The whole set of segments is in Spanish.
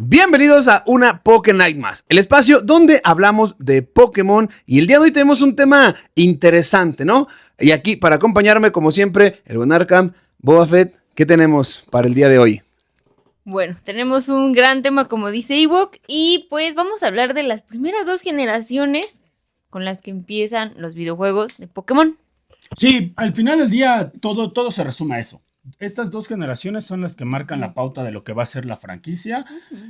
Bienvenidos a una Poké Night más, el espacio donde hablamos de Pokémon y el día de hoy tenemos un tema interesante, ¿no? Y aquí para acompañarme, como siempre, el buen Arkham, Boba Fett, ¿qué tenemos para el día de hoy? Bueno, tenemos un gran tema como dice Ewok y pues vamos a hablar de las primeras dos generaciones con las que empiezan los videojuegos de Pokémon. Sí, al final del día todo se resume a eso. Estas dos generaciones son las que marcan la pauta de lo que va a ser la franquicia.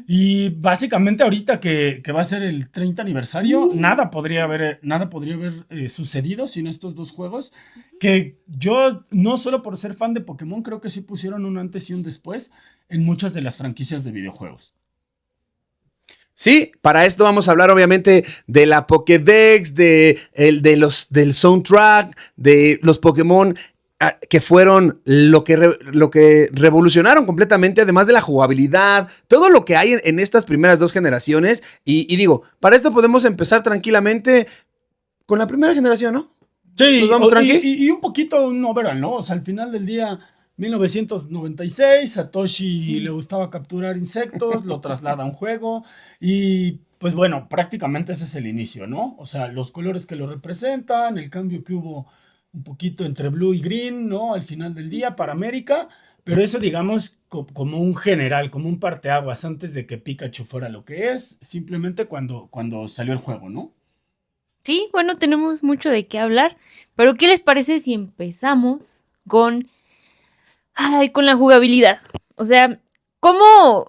Y básicamente ahorita que va a ser el 30 aniversario, nada podría haber sucedido sin estos dos juegos. Que yo, no solo por ser fan de Pokémon, creo que sí pusieron un antes y un después en muchas de las franquicias de videojuegos. Sí, para esto vamos a hablar obviamente de la Pokédex, del soundtrack, de los Pokémon que fueron lo que revolucionaron completamente, además de la jugabilidad, todo lo que hay en estas primeras dos generaciones. Y digo, para esto podemos empezar tranquilamente con la primera generación, ¿no? Sí, ¿Nos vamos tranqui? y un poquito un overall, ¿no? O sea, al final del día, 1996, Satoshi le gustaba capturar insectos, lo traslada a un juego y pues bueno, prácticamente ese es el inicio, ¿no? O sea, los colores que lo representan, el cambio que hubo un poquito entre blue y green, ¿no? Al final del día para América, pero eso digamos como un general, como un parteaguas antes de que Pikachu fuera lo que es, simplemente cuando salió el juego, ¿no? Sí, bueno, tenemos mucho de qué hablar, pero ¿qué les parece si empezamos con la jugabilidad? O sea, ¿cómo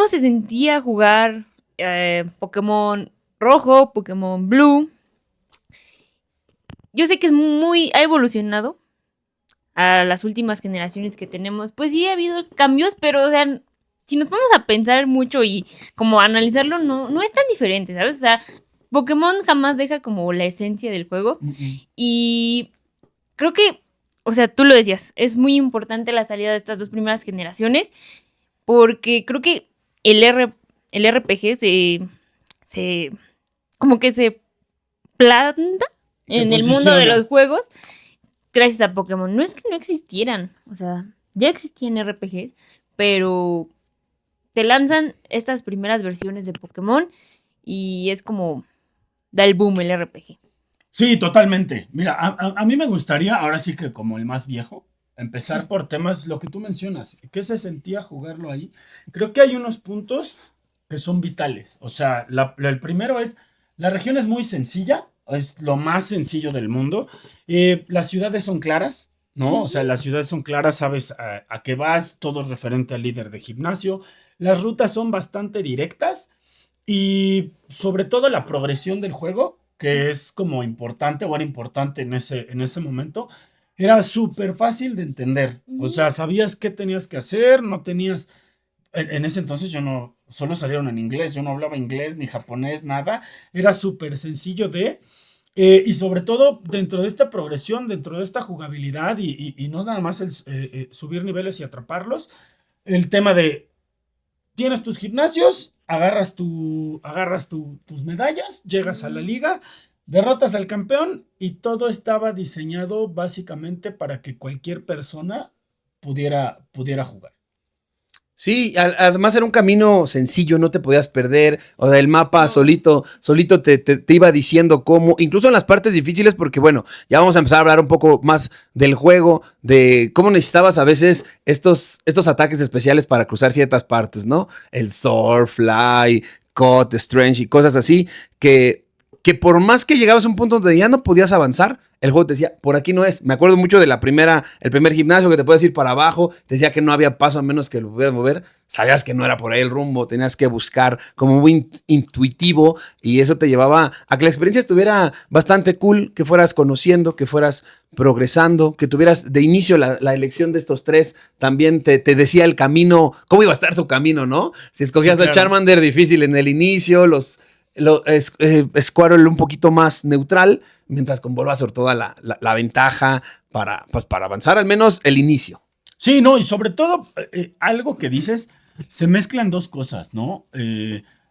se sentía jugar Pokémon Rojo, Pokémon Blue? Yo sé que ha evolucionado a las últimas generaciones que tenemos. Pues sí ha habido cambios, pero o sea, si nos vamos a pensar mucho y como analizarlo, no es tan diferente, ¿sabes? O sea, Pokémon jamás deja como la esencia del juego. Y creo que, o sea, tú lo decías, es muy importante la salida de estas dos primeras generaciones porque creo que el RPG como que se planta en el mundo de los juegos gracias a Pokémon. No es que no existieran, o sea, ya existían RPGs, pero te lanzan estas primeras versiones de Pokémon y es como da el boom el RPG. Sí, totalmente. Mira, a mí me gustaría, ahora sí que como el más viejo, empezar por temas, lo que tú mencionas, ¿qué se sentía jugarlo ahí? Creo que hay unos puntos que son vitales. O sea, el primero es, la región es muy sencilla, es lo más sencillo del mundo. Las ciudades son claras, ¿no? O sea, las ciudades son claras, sabes a qué vas, todo es referente al líder de gimnasio. Las rutas son bastante directas y sobre todo la progresión del juego, que es como importante o era importante en ese momento, era súper fácil de entender. O sea, sabías qué tenías que hacer, no tenías... En ese entonces yo no, solo salieron en inglés, yo no hablaba inglés ni japonés, nada. Era súper sencillo y sobre todo dentro de esta progresión, dentro de esta jugabilidad y no nada más el subir niveles y atraparlos, el tema de tienes tus gimnasios, tus medallas, llegas a la liga, derrotas al campeón y todo estaba diseñado básicamente para que cualquier persona pudiera jugar. Sí, además era un camino sencillo, no te podías perder, o sea, el mapa No. solito te iba diciendo cómo, incluso en las partes difíciles, porque bueno, ya vamos a empezar a hablar un poco más del juego, de cómo necesitabas a veces estos ataques especiales para cruzar ciertas partes, ¿no? El Sword, Fly, Cut, Strange y cosas así, que por más que llegabas a un punto donde ya no podías avanzar, el juego te decía, por aquí no es. Me acuerdo mucho de el primer gimnasio que te puedes ir para abajo, te decía que no había paso a menos que lo pudieras mover, sabías que no era por ahí el rumbo, tenías que buscar como muy intuitivo y eso te llevaba a que la experiencia estuviera bastante cool, que fueras conociendo, que fueras progresando, que tuvieras de inicio la elección de estos tres, también te decía el camino, cómo iba a estar su camino, ¿no? Si escogías Sí, claro. a Charmander difícil en el inicio, Squirtle un poquito más neutral, mientras con Bulbasaur toda la ventaja para avanzar al menos el inicio. Sí, no, y sobre todo, algo que dices, se mezclan dos cosas, ¿no?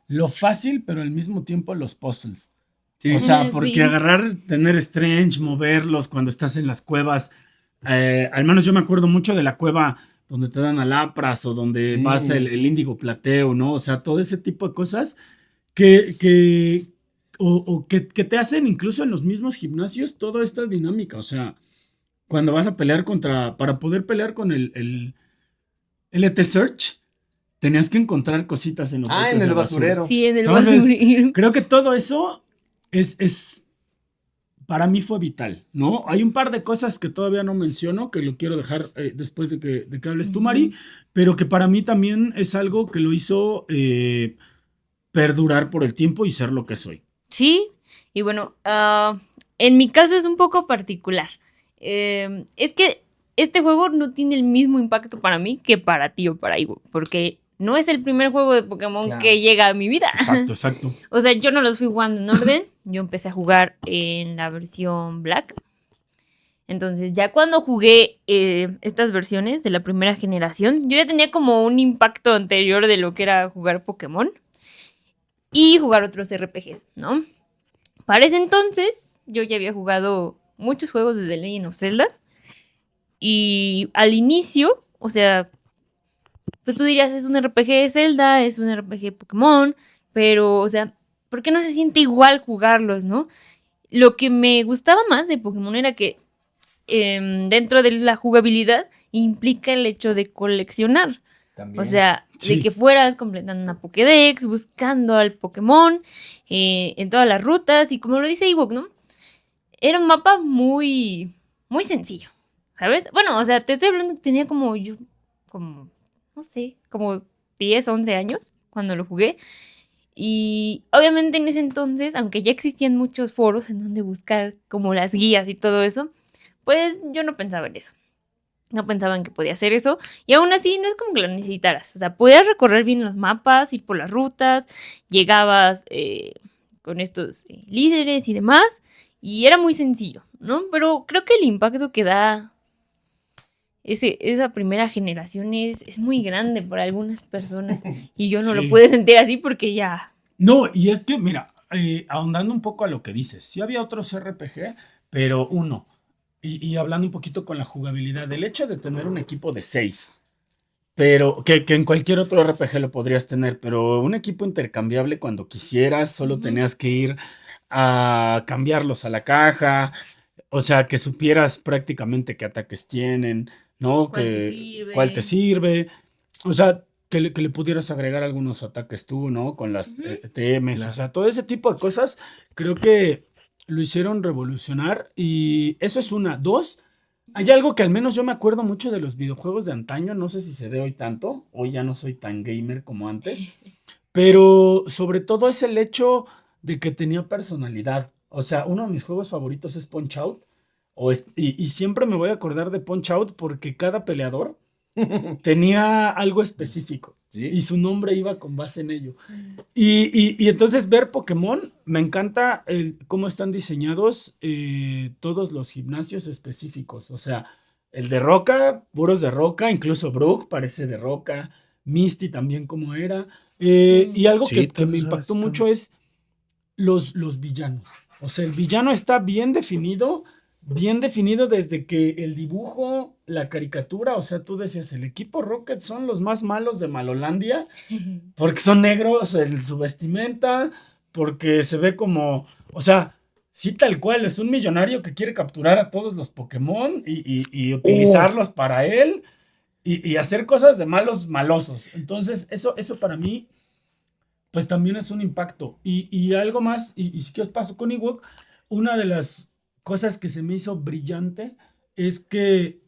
Lo fácil, pero al mismo tiempo los puzzles. Sí. O sea, porque Sí. tener Strange, moverlos cuando estás en las cuevas. Al menos yo me acuerdo mucho de la cueva donde te dan alapras o donde vas el índigo plateo, ¿no? O sea, todo ese tipo de cosas que te hacen incluso en los mismos gimnasios toda esta dinámica. O sea, cuando vas a pelear para poder pelear con el ET Search, tenías que encontrar cositas en los botes en el de basura. basurero. Sí, en el Entonces, basurero. creo que todo eso para mí fue vital, ¿no? Hay un par de cosas que todavía no menciono, que lo quiero dejar después de que hables tú, Mari, pero que para mí también es algo que lo hizo perdurar por el tiempo y ser lo que soy. Sí, y bueno, en mi caso es un poco particular. Es que este juego no tiene el mismo impacto para mí que para ti o para Ivo, porque no es el primer juego de Pokémon que llega a mi vida. Exacto. O sea, yo no los fui jugando en orden, yo empecé a jugar en la versión Black. Entonces, ya cuando jugué estas versiones de la primera generación, yo ya tenía como un impacto anterior de lo que era jugar Pokémon y jugar otros RPGs, ¿no? Para ese entonces, yo ya había jugado muchos juegos de The Legend of Zelda. Y al inicio, o sea, pues tú dirías, es un RPG de Zelda, es un RPG de Pokémon, pero, o sea, ¿por qué no se siente igual jugarlos, no? Lo que me gustaba más de Pokémon era que dentro de la jugabilidad implica el hecho de coleccionar. También. O sea, Sí. de que fueras completando una Pokédex, buscando al Pokémon en todas las rutas. Y como lo dice Ewok, ¿no? Era un mapa muy, muy sencillo, ¿sabes? Bueno, o sea, te estoy hablando que tenía como, no sé, como 10, 11 años cuando lo jugué. Y obviamente en ese entonces, aunque ya existían muchos foros en donde buscar como las guías y todo eso, pues yo no pensaba en eso. No pensaba en que podía hacer eso. Y aún así, no es como que lo necesitaras. O sea, podías recorrer bien los mapas, ir por las rutas, llegabas con estos líderes y demás. Y era muy sencillo, ¿no? Pero creo que el impacto que da esa primera generación es muy grande para algunas personas. Y yo no lo pude sentir así porque ya... No, y es que, mira, ahondando un poco a lo que dices, sí había otros RPG, pero y hablando un poquito con la jugabilidad, el hecho de tener un equipo de 6, pero que en cualquier otro RPG lo podrías tener, pero un equipo intercambiable cuando quisieras, solo tenías que ir a cambiarlos a la caja, o sea, que supieras prácticamente qué ataques tienen, ¿no? Cuál te sirve, o sea, que le pudieras agregar algunos ataques tú, ¿no? Con las TMs, o sea, todo ese tipo de cosas, creo que lo hicieron revolucionar y eso es una. Dos, hay algo que al menos yo me acuerdo mucho de los videojuegos de antaño, no sé si se dé hoy tanto, hoy ya no soy tan gamer como antes, pero sobre todo es el hecho de que tenía personalidad. O sea, uno de mis juegos favoritos es Punch Out, y siempre me voy a acordar de Punch Out porque cada peleador tenía algo específico. ¿Sí? Y su nombre iba con base en ello. Y entonces ver Pokémon, me encanta cómo están diseñados todos los gimnasios específicos. O sea, el de Roca, puros de Roca, incluso Brook parece de Roca, Misty también como era. Y algo que me impactó mucho es los villanos. O sea, el villano está bien definido desde que el dibujo, la caricatura, o sea, tú decías, el equipo Rocket son los más malos de Malolandia, porque son negros en su vestimenta, porque se ve como, o sea, sí tal cual, es un millonario que quiere capturar a todos los Pokémon y utilizarlos para él y hacer cosas de malosos. Entonces, eso para mí, pues también es un impacto. Y algo más, y si que os paso con Ewok, una de las cosas que se me hizo brillante es que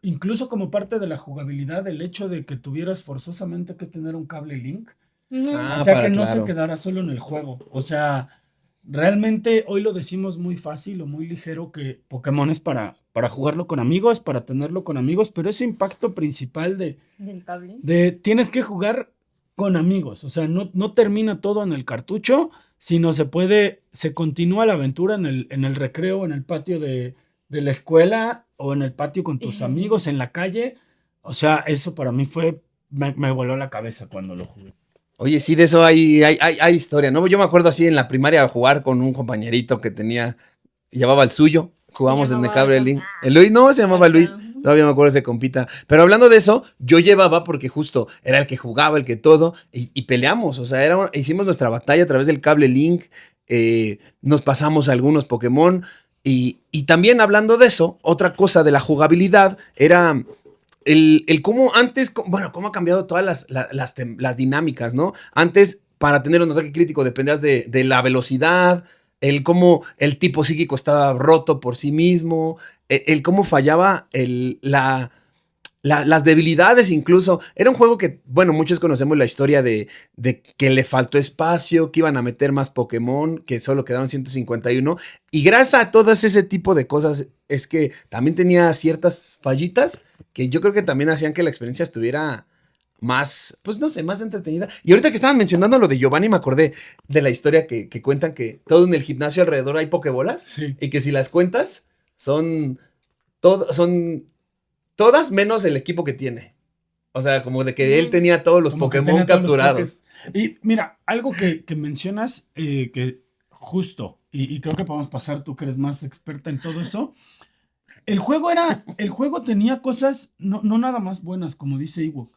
incluso como parte de la jugabilidad, el hecho de que tuvieras forzosamente que tener un cable Link, o sea, que no se quedara solo en el juego. O sea, realmente hoy lo decimos muy fácil o muy ligero que Pokémon es para jugarlo con amigos, para tenerlo con amigos, pero ese impacto principal del cable, tienes que jugar con amigos, o sea, no termina todo en el cartucho, sino se continúa la aventura en el recreo, en el patio de la escuela o en el patio con tus amigos, en la calle. O sea, eso para mí me voló la cabeza cuando lo jugué. Oye, sí, de eso hay historia, ¿no? Yo me acuerdo así en la primaria jugar con un compañerito que llevaba el suyo, jugamos en el cable Link. El Luis, no, se llamaba Luis. Todavía me acuerdo de ese compita. Pero hablando de eso, yo llevaba porque justo era el que jugaba, el que todo, y peleamos. O sea, hicimos nuestra batalla a través del cable Link. Nos pasamos algunos Pokémon. Y también hablando de eso, otra cosa de la jugabilidad era el cómo antes, bueno, cómo ha cambiado todas las dinámicas, ¿no? Antes, para tener un ataque crítico, dependías de la velocidad, el cómo el tipo psíquico estaba roto por sí mismo, el cómo fallaba las debilidades incluso. Era un juego que, bueno, muchos conocemos la historia de que le faltó espacio, que iban a meter más Pokémon, que solo quedaron 151. Y gracias a todas ese tipo de cosas es que también tenía ciertas fallitas que yo creo que también hacían que la experiencia estuviera más, pues no sé, más entretenida. Y ahorita que estaban mencionando lo de Giovanni, me acordé de la historia que cuentan que todo en el gimnasio alrededor hay Pokébolas. Sí. Y que si las cuentas, son todas menos el equipo que tiene. O sea, como de que él tenía todos los Como que Pokémon tenía todos los capturados. Y mira, algo que mencionas, que justo, y creo que podemos pasar, tú que eres más experta en todo eso. El juego tenía cosas no nada más buenas, como dice Iwo.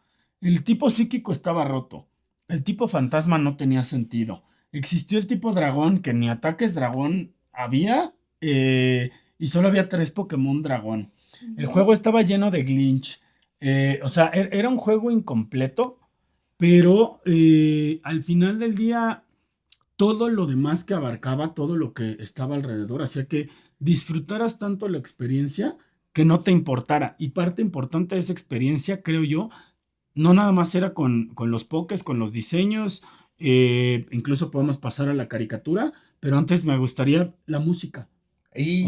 El tipo psíquico estaba roto. El tipo fantasma no tenía sentido. Existió el tipo dragón, que ni ataques dragón había, y solo había 3 Pokémon dragón. El juego estaba lleno de glitch. O sea, era un juego incompleto, pero al final del día, todo lo demás que abarcaba, todo lo que estaba alrededor, hacía que disfrutaras tanto la experiencia que no te importara. Y parte importante de esa experiencia, creo yo, no nada más era con los pokés, con los diseños, incluso podemos pasar a la caricatura, pero antes me gustaría la música.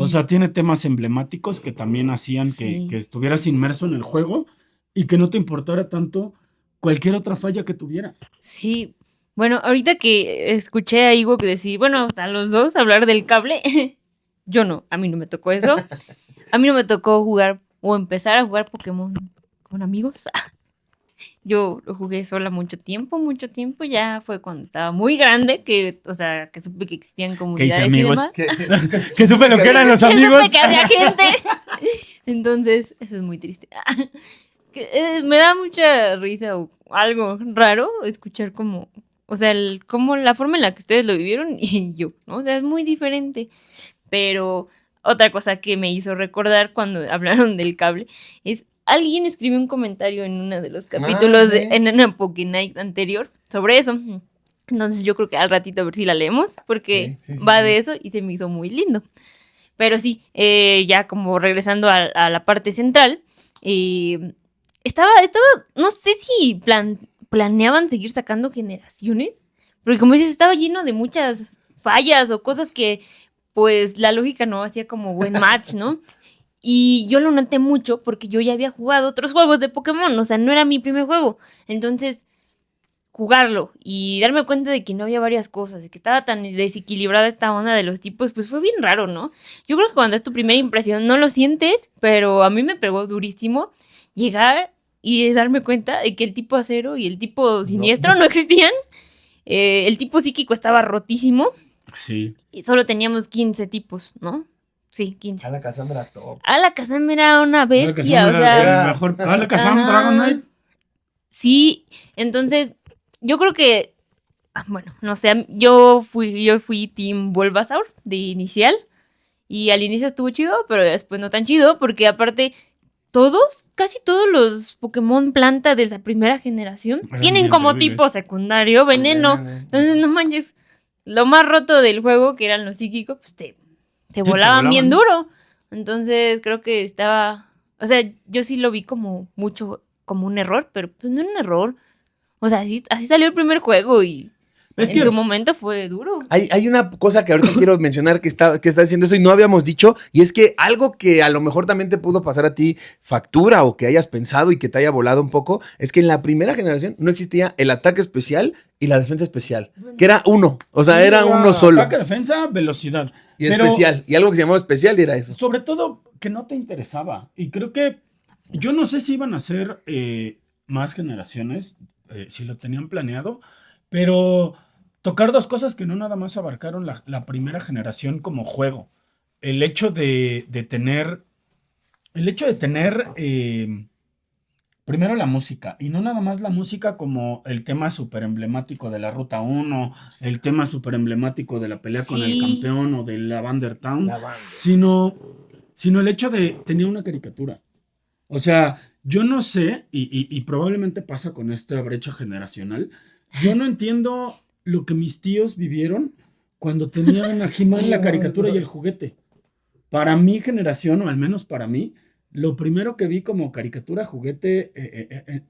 O sea, tiene temas emblemáticos que también hacían Sí. que estuvieras inmerso en el juego y que no te importara tanto cualquier otra falla que tuviera. Sí. Bueno, ahorita que escuché a Iwo que decir, bueno, a los dos hablar del cable, yo no, a mí no me tocó eso. A mí no me tocó jugar o empezar a jugar Pokémon con amigos. Yo lo jugué sola mucho tiempo, ya fue cuando estaba muy grande, que, o sea, que supe que existían ¿Qué hice, comunidades y amigos? demás. Que supe lo que eran los Que amigos. supe que había gente. Entonces, eso es muy triste. Me da mucha risa o algo raro escuchar como, o sea, como la forma en la que ustedes lo vivieron y yo, ¿no? O sea, es muy diferente. Pero otra cosa que me hizo recordar cuando hablaron del cable es, alguien escribió un comentario en uno de los capítulos sí. en una Pokenight anterior sobre eso. Entonces yo creo que al ratito a ver si la leemos, porque Sí, va de eso y se me hizo muy lindo. Pero sí, ya como regresando a la parte central, estaba, no sé si planeaban seguir sacando generaciones, porque como dices, estaba lleno de muchas fallas o cosas que pues la lógica no hacía como buen match, ¿no? Y yo lo noté mucho porque yo ya había jugado otros juegos de Pokémon, o sea, no era mi primer juego. Entonces, jugarlo y darme cuenta de que no había varias cosas, de que estaba tan desequilibrada esta onda de los tipos, pues fue bien raro, ¿no? Yo creo que cuando es tu primera impresión no lo sientes, pero a mí me pegó durísimo llegar y darme cuenta de que el tipo acero y el tipo siniestro no existían. El tipo psíquico estaba rotísimo. Sí. Y solo teníamos 15 tipos, ¿no? Sí, 15. A la Cassandra top. A la Kazam era una bestia, o sea. Mejor. La Kazam Ajá. Dragonite. Sí, entonces yo creo que, bueno, no sé, yo fui Team Bulbasaur de inicial y al inicio estuvo chido, pero después no tan chido porque aparte casi todos los Pokémon planta de la primera generación Eran tienen bien como débiles. tipo secundario veneno. Entonces no manches, lo más roto del juego que eran los psíquicos, pues te volaban bien duro. Entonces creo que estaba, o sea, yo sí lo vi como mucho como un error, pero pues no era un error. O sea, así salió el primer juego y Es en que su momento fue duro. Hay una cosa que ahorita quiero mencionar que está diciendo eso y no habíamos dicho, y es que algo que a lo mejor también te pudo pasar a ti factura o que hayas pensado y que te haya volado un poco, es que en la primera generación no existía el ataque especial y la defensa especial, que era uno, o sea, sí, era uno solo. Ataque, defensa, velocidad. Y Pero especial, y algo que se llamaba especial y era eso. sobre todo que no te interesaba. Y creo que yo no sé si iban a hacer más generaciones, si lo tenían planeado, pero tocar dos cosas que no nada más abarcaron la primera generación como juego. El hecho de tener el hecho de tener primero la música, y no nada más la música como el tema súper emblemático de la Ruta 1, el tema súper emblemático de la pelea con el Sí. campeón o de la Town, La banda. sino el hecho de tener una caricatura. O sea, yo no sé, y probablemente pasa con esta brecha generacional, yo no entiendo lo que mis tíos vivieron cuando tenían a He-Man la caricatura y el juguete. Para mi generación, o al menos para mí, lo primero que vi como caricatura, juguete,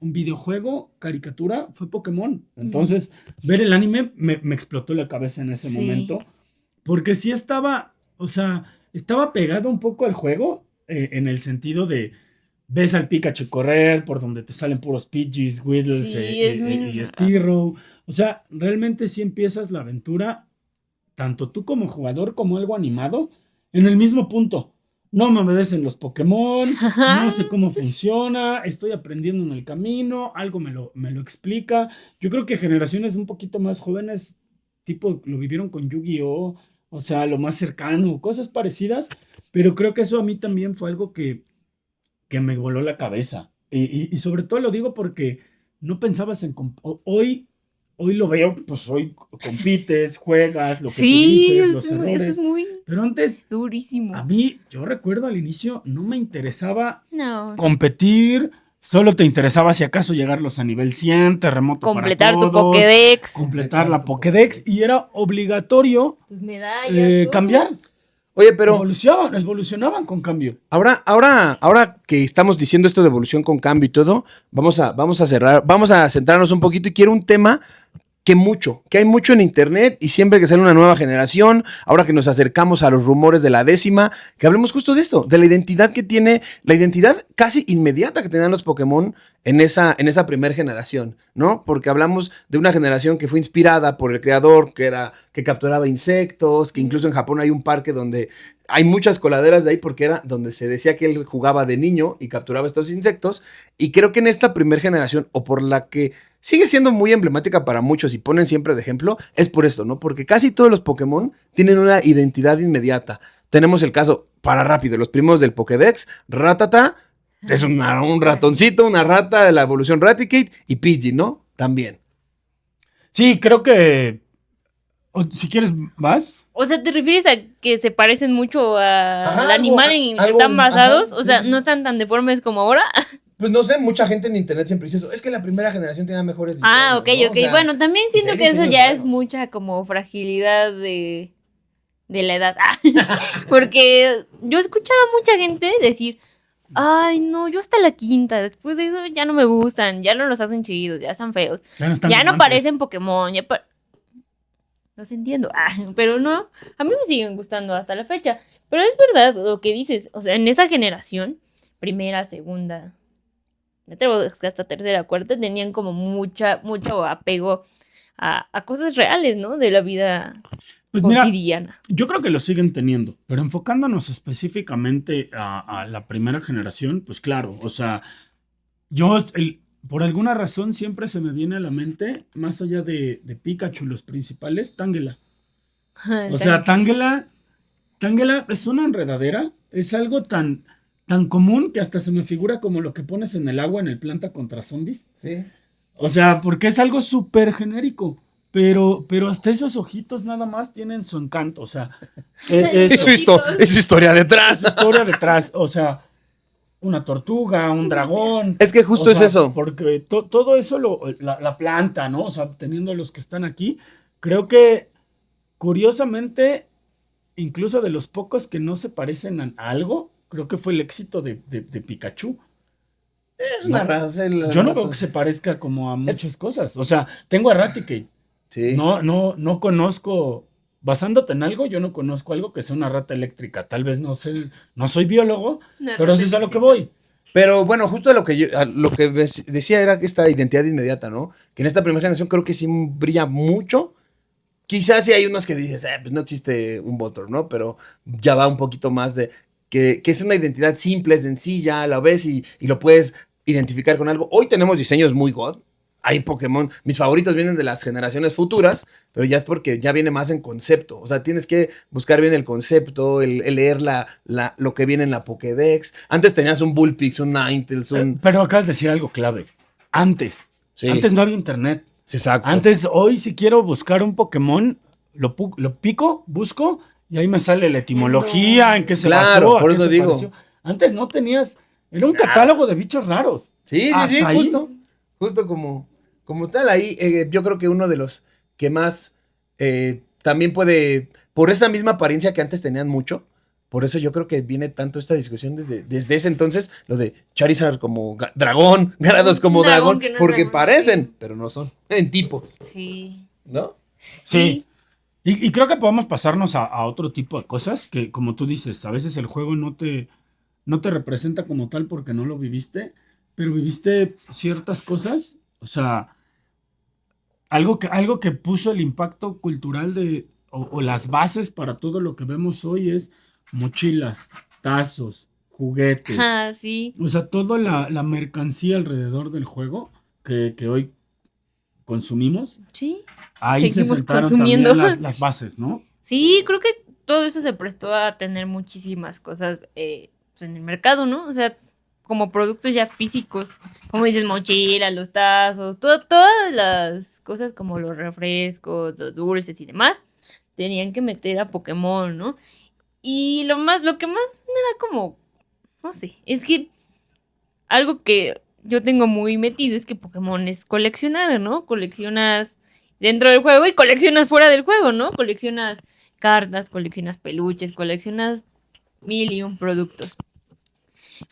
un videojuego, caricatura, fue Pokémon. Entonces, ver el anime me explotó la cabeza en ese Sí. momento, porque sí estaba, o sea, estaba pegado un poco al juego, en el sentido de, ves al Pikachu correr, por donde te salen puros Pidgeys, Whittles Sí, es y Spearow. O sea, realmente sí empiezas la aventura, tanto tú como jugador, como algo animado, en el mismo punto. No me obedecen los Pokémon, no sé cómo funciona, estoy aprendiendo en el camino, algo me lo explica. Yo creo que generaciones un poquito más jóvenes, tipo, lo vivieron con Yu-Gi-Oh, o sea, lo más cercano, cosas parecidas, pero creo que eso a mí también fue algo que me voló la cabeza. Y sobre todo lo digo porque no pensabas en... Hoy lo veo, pues hoy compites, juegas, lo que tú Sí, dices, los eso es errores. muy Pero antes, durísimo. a mí, yo recuerdo al inicio, no me interesaba No. competir, solo te interesaba si acaso llegarlos a nivel 100, terremoto Completar para tu todos, Pokédex, completar la Pokédex, y era obligatorio tus medallas, todo. cambiar. Oye, pero Evolucionaban con cambio. ahora que estamos diciendo esto de evolución con cambio y todo, vamos a cerrar, vamos a centrarnos un poquito y quiero un tema que hay mucho en internet y siempre que sale una nueva generación, ahora que nos acercamos a los rumores de la 10ª, que hablemos justo de esto, de la identidad que tiene, la identidad casi inmediata que tenían los Pokémon en esa primera generación, ¿no? Porque hablamos de una generación que fue inspirada por el creador, que capturaba insectos, que incluso en Japón hay un parque donde hay muchas coladeras de ahí porque era donde se decía que él jugaba de niño y capturaba estos insectos, y creo que en esta primera generación, o por la que sigue siendo muy emblemática para muchos y ponen siempre de ejemplo, es por esto, ¿no? Porque casi todos los Pokémon tienen una identidad inmediata. Tenemos el caso, para rápido, los primos del Pokédex, Rattata, es un ratoncito, una rata de la evolución Raticate, y Pidgey, ¿no? También. Sí, creo que. Si quieres, ¿vas? O sea, ¿te refieres a que se parecen mucho al animal en el que algo, están basados? ajá, O sea, sí. ¿no están tan deformes como ahora? Pues no sé, mucha gente en internet siempre dice eso. Es que la primera generación tenía mejores diseños. Ah, ok, ¿no? ok. O sea, Bueno, también pues siento hay que eso diseños ya es buenos. mucha como fragilidad de la edad. Porque yo he escuchado a mucha gente decir, ay, no, yo hasta la quinta, después de eso ya no me gustan, ya no los hacen chidos, ya están feos, Ya no están ya como no antes. parecen Pokémon, los entiendo, pero no, a mí me siguen gustando hasta la fecha. Pero es verdad lo que dices, o sea, en esa generación, primera, segunda, me atrevo a decir que hasta tercera, cuarta, tenían como mucho apego a cosas reales, ¿no? De la vida Pues mira, cotidiana. yo creo que lo siguen teniendo, pero enfocándonos específicamente a la primera generación, pues claro, o sea, por alguna razón siempre se me viene a la mente, más allá de Pikachu, los principales, Tangela. O sea, Tangela es una enredadera, es algo tan común que hasta se me figura como lo que pones en el agua en el Planta contra Zombies. Sí. O sea, porque es algo súper genérico. Pero hasta esos ojitos nada más tienen su encanto. O sea, Es su historia detrás. historia detrás. O sea, una tortuga, un dragón. Es que justo O es sea, eso. Porque todo eso, la planta, ¿no? O sea, teniendo los que están aquí, creo que curiosamente, incluso de los pocos que no se parecen a algo, creo que fue el éxito de Pikachu. Es una raza. Yo no veo que se parezca como a muchas cosas. O sea, tengo a Raticate. Sí. No conozco, basándote en algo, yo no conozco algo que sea una rata eléctrica. Tal vez no sé, no soy biólogo, pero eso es a lo que voy. Pero bueno, justo a lo que decía era que esta identidad inmediata, ¿no? Que en esta primera generación creo que sí brilla mucho. Quizás sí hay unos que dices, pues no existe un Voltorb, ¿no? Pero ya va un poquito más de que es una identidad simple, sencilla, la ves y lo puedes identificar con algo. Hoy tenemos diseños muy god. hay Pokémon. Mis favoritos vienen de las generaciones futuras, pero ya es porque ya viene más en concepto. O sea, tienes que buscar bien el concepto, el leer lo que viene en la Pokédex. Antes tenías un Bullpix, un Ninetales, un... Pero acabas de decir algo clave. Antes no había internet. Exacto. Antes, hoy si quiero buscar un Pokémon, lo pico, busco y ahí me sale la etimología, en qué se basó, por a qué eso se digo. pareció. Antes no tenías, era un catálogo de bichos raros. Sí, Hasta ahí. justo como tal. Ahí yo creo que uno de los que más también puede, por esa misma apariencia que antes tenían mucho, por eso yo creo que viene tanto esta discusión desde ese entonces, lo de Charizard como dragón, Gyarados como Un dragón, que no es porque dragón, parecen, sí. pero no son, en tipos, Sí. ¿no? Sí. Y creo que podemos pasarnos a otro tipo de cosas que, como tú dices, a veces el juego no te representa como tal porque no lo viviste, pero viviste ciertas cosas, o sea, algo que puso el impacto cultural o las bases para todo lo que vemos hoy es mochilas, tazos, juguetes, Ah, sí. o sea, toda la mercancía alrededor del juego que hoy consumimos, Sí. ahí Seguimos se sentaron consumiendo. también las bases, ¿no? Sí, creo que todo eso se prestó a tener muchísimas cosas pues, en el mercado, ¿no? O sea, como productos ya físicos, como dices, mochilas, los tazos, todas las cosas como los refrescos, los dulces y demás, tenían que meter a Pokémon, ¿no? Y lo que más me da como, no sé, es que algo que yo tengo muy metido es que Pokémon es coleccionar, ¿no? Coleccionas dentro del juego y coleccionas fuera del juego, ¿no? Coleccionas cartas, coleccionas peluches, coleccionas mil y un productos.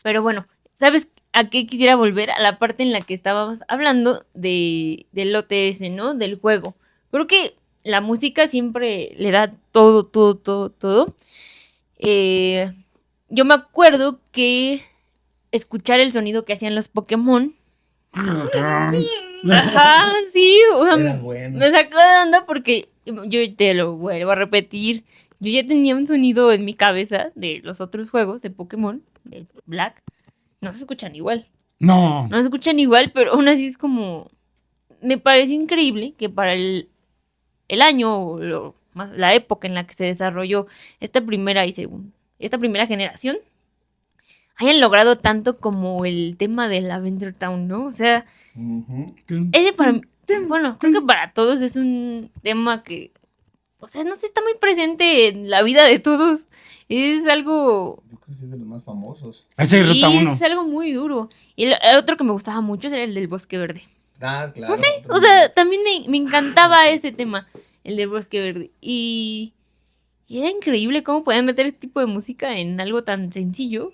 Pero bueno, ¿sabes a qué quisiera volver? A la parte en la que estábamos hablando del OTS, ¿no? Del juego. Creo que la música siempre le da todo. Yo me acuerdo que escuchar el sonido que hacían los Pokémon. Ajá, sí, o sea, Era bueno. me sacó de onda porque yo te lo vuelvo a repetir. Yo ya tenía un sonido en mi cabeza de los otros juegos de Pokémon, del Black. No se escuchan igual. No. No se escuchan igual, pero aún así es como. Me pareció increíble que para el año o la época en la que se desarrolló esta primera generación hayan logrado tanto como el tema de Lavender Town, ¿no? O sea, ese para mí, bueno, creo que para todos es un tema que, o sea, no sé, está muy presente en la vida de todos. Es algo... Yo creo que sí es de los más famosos. Ese es Ruta 1. es algo muy duro. Y el otro que me gustaba mucho era el del Bosque Verde. Ah, claro. No sé, o sea, también me encantaba ese tema, el del Bosque Verde. Y era increíble cómo podían meter este tipo de música en algo tan sencillo.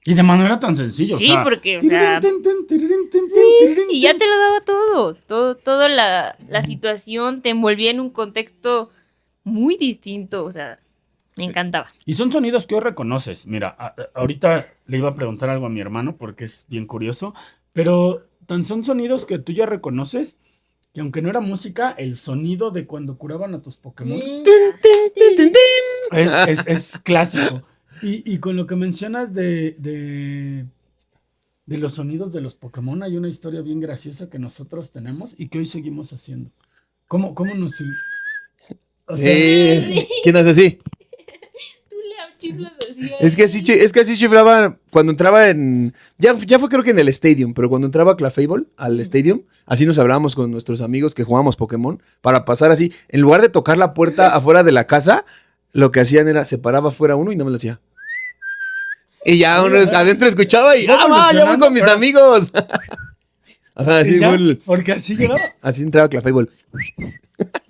Y de manera tan sencilla, Sí, o sea. porque, o sea, y ya te lo daba toda la situación, te envolvía en un contexto muy distinto, o sea, me encantaba. Y son sonidos que hoy reconoces. Mira, ahorita le iba a preguntar algo a mi hermano porque es bien curioso, pero son sonidos que tú ya reconoces, que aunque no era música, el sonido de cuando curaban a tus Pokémon es clásico. Y con lo que mencionas de los sonidos de los Pokémon, hay una historia bien graciosa que nosotros tenemos y que hoy seguimos haciendo. ¿Cómo nos... O sea, ¿Quién hace así? Tú le chiflas así. Es que así chiflaba cuando entraba en... Ya fue creo que en el Stadium, pero cuando entraba Clefable al Stadium, así nos hablábamos con nuestros amigos que jugábamos Pokémon, para pasar así, en lugar de tocar la puerta afuera de la casa, lo que hacían era, se paraba afuera uno y no me lo hacía. Y ya uno adentro escuchaba y ya voy con mis amigos. Ajá, así ya, fue porque así llegaba. así entraba Clefable.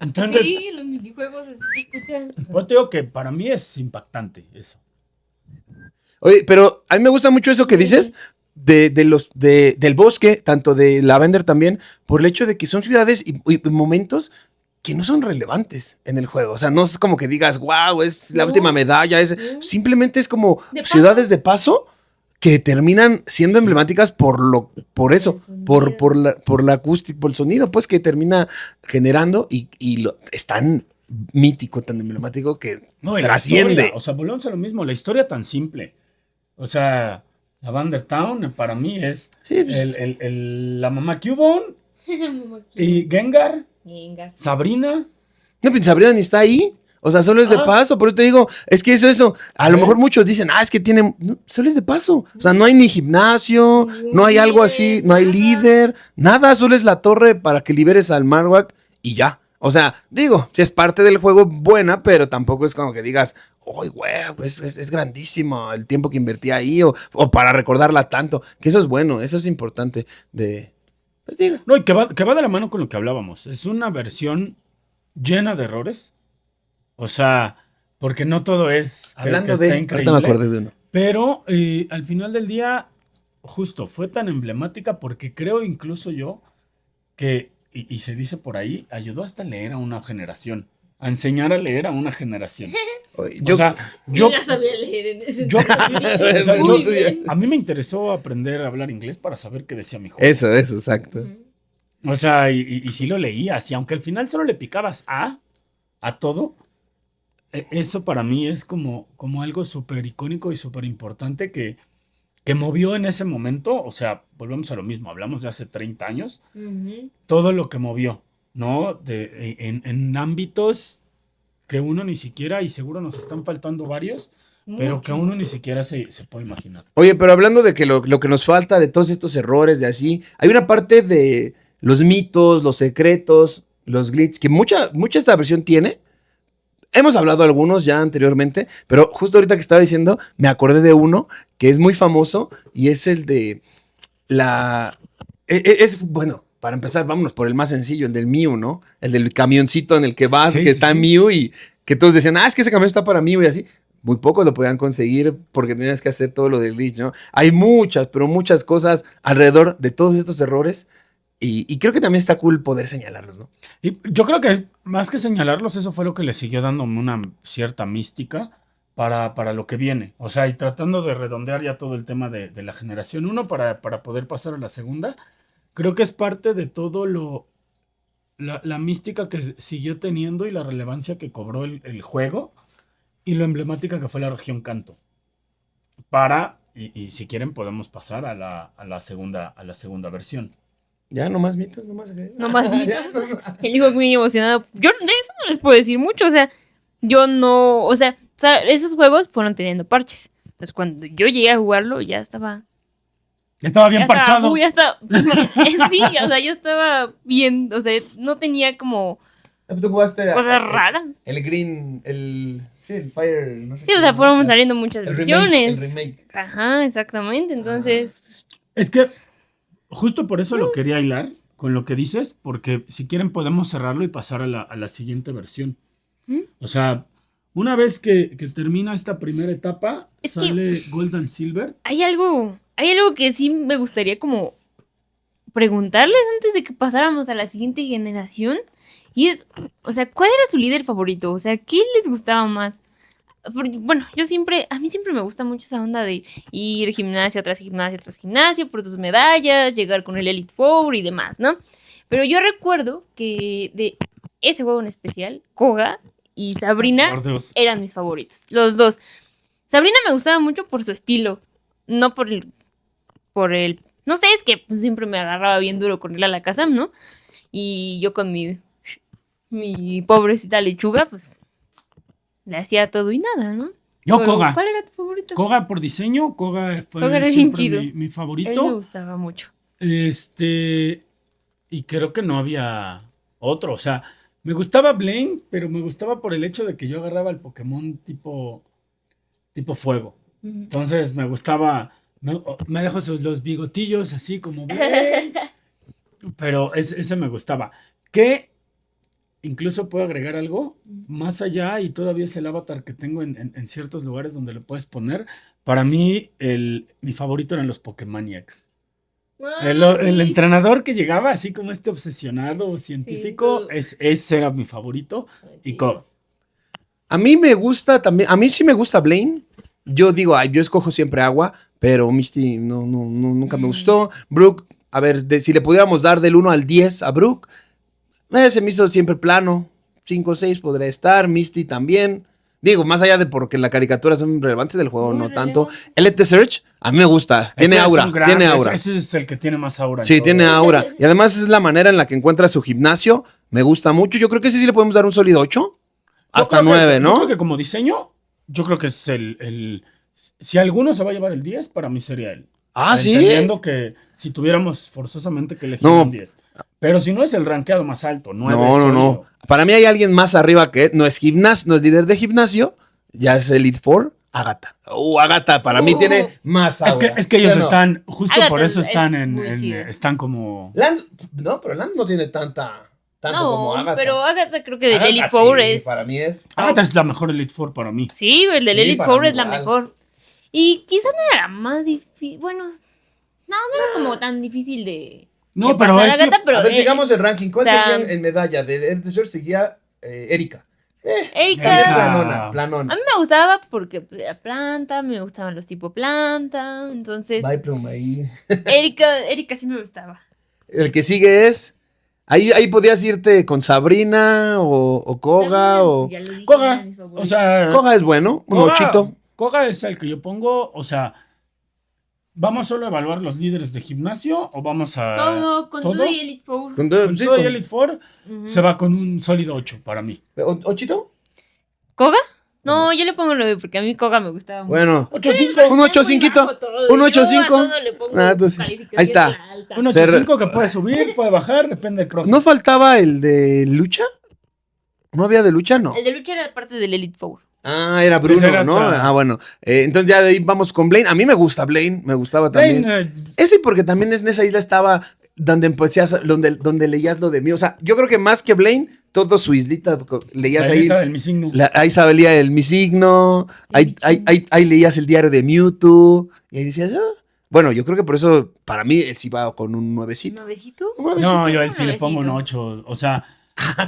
Entonces, Sí, los minijuegos así se escuchan. yo te digo que para mí es impactante eso. Oye, pero a mí me gusta mucho eso que dices del bosque, tanto de Lavender también, por el hecho de que son ciudades y momentos que no son relevantes en el juego. O sea, no es como que digas, wow, es la última medalla. Simplemente es como ciudades de paso que terminan siendo emblemáticas por eso, por la acústica, por el sonido, pues que termina generando y es tan mítico, tan emblemático que trasciende. O sea, volvemos a lo mismo, la historia tan simple. O sea, Lavender Town para mí es Sí, pues, la mamá Cubone Y Gengar, Venga. Sabrina. No, pues Sabrina ni está ahí. O sea, solo es de paso. Por eso te digo, es que es eso. A lo mejor muchos dicen, es que tiene. No, solo es de paso. O sea, no hay ni gimnasio, no hay algo así, no hay líder, nada. Solo es la torre para que liberes al Marowak y ya. O sea, digo, si es parte del juego buena, pero tampoco es como que digas, ¡ay, güey! Es grandísimo el tiempo que invertí ahí o para recordarla tanto. Que eso es bueno, eso es importante de. Pues digo. No, y que va de la mano con lo que hablábamos. Es una versión llena de errores. O sea, porque no todo es. Hablando que está de. increíble, Ahorita me acordé de uno. pero al final del día, justo fue tan emblemática porque creo incluso yo que, y se dice por ahí, ayudó hasta a leer a una generación. A enseñar a leer a una generación. Yo, O sea, Yo yo, ya sabía leer en ese yo, entonces. o sea, Muy yo- bien. a mí me interesó aprender a hablar inglés para saber qué decía mi hijo. eso, exacto. O sea, y sí lo leías, y aunque al final solo le picabas a todo, eso para mí es como algo súper icónico y súper importante que movió en ese momento, o sea, volvemos a lo mismo, hablamos de hace 30 años, Ujú. todo lo que movió, ¿no? En ámbitos que uno ni siquiera, y seguro nos están faltando varios, pero que uno ni siquiera se puede imaginar. Oye, pero hablando de que lo que nos falta, de todos estos errores, de así, hay una parte de los mitos, los secretos, los glitches, que mucha esta versión tiene. Hemos hablado algunos ya anteriormente, pero justo ahorita que estaba diciendo, me acordé de uno que es muy famoso y es el de la... bueno, para empezar, vámonos por el más sencillo, el del Mew, ¿no? El del camioncito en el que vas, Sí, que sí, está sí. Mew y que todos decían, es que ese camión está para Mew y así. Muy pocos lo podían conseguir porque tenías que hacer todo lo del glitch, ¿no? Hay muchas, pero muchas cosas alrededor de todos estos errores y creo que también está cool poder señalarlos, ¿no? Y yo creo que más que señalarlos, eso fue lo que le siguió dando una cierta mística para lo que viene. O sea, y tratando de redondear ya todo el tema de la generación uno para poder pasar a la segunda, creo que es parte de todo la mística que siguió teniendo y la relevancia que cobró el juego y lo emblemática que fue la región Kanto. Y si quieren podemos pasar a la segunda versión. Ya, nomás mitos, nomás. No más mitos. El hijo muy emocionado. Yo de eso no les puedo decir mucho. O sea, yo no. O sea, esos juegos fueron teniendo parches. Entonces, cuando yo llegué a jugarlo, ya estaba. Estaba bien Ya estaba, parchado. ya estaba. Sí, o sea, yo estaba bien. O sea, no tenía como Tú jugaste cosas raras. el Green, sí, el Fire, no sé. Sí, o sea, fueron saliendo muchas el versiones. remake. Ajá, exactamente. Entonces, Es que justo por eso lo quería hilar con lo que dices, porque si quieren podemos cerrarlo y pasar a la siguiente versión. O sea, una vez que termina esta primera etapa, Es que- sale Gold and Silver. hay algo que sí me gustaría como preguntarles antes de que pasáramos a la siguiente generación. Y es, o sea, ¿cuál era su líder favorito? O sea, ¿qué les gustaba más? Porque, bueno, a mí siempre me gusta mucho esa onda de ir gimnasio tras gimnasio tras gimnasio por tus medallas, llegar con el Elite Four y demás, ¿no? Pero yo recuerdo que de ese juego en especial, Koga y Sabrina Por Dios. eran mis favoritos, los dos. Sabrina me gustaba mucho por su estilo, no por el, no sé, es que pues, siempre me agarraba bien duro con él a la casa, ¿no? Y yo con mi pobrecita lechuga, pues le hacía todo y nada, ¿no? Yo, Pero, Koga. ¿cuál era tu favorito? Koga por diseño, Koga fue Koga era bien siempre chido. mi Él me favorito. gustaba mucho. Y creo que no había otro. O sea, me gustaba Blaine, pero me gustaba por el hecho de que yo agarraba el Pokémon tipo fuego. Entonces me gustaba, me dejó los bigotillos así como Blaine. Pero ese me gustaba. Que incluso puedo agregar algo más allá y todavía es el avatar que tengo en ciertos lugares donde lo puedes poner. Para mí, mi favorito eran los Pokémaniacs. El entrenador que llegaba así como este obsesionado científico, ese era mi favorito. Y Koga. A mí me gusta también, a mí sí me gusta Blaine. Yo digo, yo escojo siempre agua, pero Misty nunca me gustó. Brook, a ver, si le pudiéramos dar del 1 al 10 a Brook, se me hizo siempre plano. 5 o 6 podría estar. Misty también. Digo, más allá de porque la caricatura son relevantes del juego, Muy no tanto. relevante. Elite Search, a mí me gusta. Tiene Ese es aura, un gran- tiene aura. Ese es el que tiene más aura. en Sí, todo. tiene aura. Y además es la manera en la que encuentra su gimnasio. Me gusta mucho. Yo creo que ese sí le podemos dar un sólido 8. Yo Hasta creo que- 9, Yo ¿no? creo que como diseño, yo creo que es si alguno se va a llevar el 10, para mí sería él. Ah, sí. Entendiendo que si tuviéramos forzosamente que elegir No. un 10. Pero si no es el rankeado más alto, 9 No. Para mí hay alguien más arriba que él. No es no es líder de gimnasio. Ya es Elite Four. Agatha. Agatha para mí tiene más aura. Es que ellos ¿Sí o no? están, justo Agatha por eso es están muy chido. están como... Lance, no, pero Lance no tiene tanto como No, Agatha. pero Agatha creo que del Agatha Elite sí, Four es. Para mí es. Agatha es la mejor Elite Four para mí. Sí, el del Sí, Elite para Four mí es la igual. mejor. Y quizás no era la más difícil. Bueno, no era como tan difícil de. No, de pero pasar es a que- Agatha, pero. A ver, sigamos el ranking. ¿Cuál o sea, seguía en medalla? Del Elite Search seguía Erika. Erika. Erika. Planona. A mí me gustaba porque pues, era planta, me gustaban los tipo planta. Entonces, Viplum ahí. Erika sí me gustaba. El que sigue es. Ahí podías irte con Sabrina o Koga o. Ya lo dije, Koga, eran mis favoritos. o sea... Koga es bueno, un Koga- 8. Koga es el que yo pongo, o sea... ¿Vamos solo a evaluar los líderes de gimnasio o vamos a... Todo, con todo, ¿todo? y Elite Four. Con todo y Elite Four Ujú. se va con un sólido 8 para mí. ¿Ochito? ¿Koga? No, yo le pongo 9 porque a mí Koga me gustaba mucho. Bueno, 8-5. un 8-5. Un 8-5. Ah, entonces, ahí está. Un 8-5 que puede subir, puede bajar, depende del cross. ¿No faltaba el de lucha? ¿No había de lucha? No. El de lucha era parte del Elite Four. Ah, era Bruno, Ese era ¿no? hasta- Ah, bueno. Entonces ya de ahí vamos con Blaine. A mí me gusta Blaine, me gustaba también. Blaine, Ese porque también en esa isla estaba donde empecías, donde leías lo de mí. O sea, yo creo que más que Blaine, todo su islita leías la ahí. islita del mi signo. Ahí sabía el mi signo, ahí leías el diario de Mewtwo. Y ahí decías, ah. Bueno, yo creo que por eso, para mí, él sí va con un nuevecito. ¿Nuevecito? No, yo a él sí le Nuevecito. pongo un 8. O sea,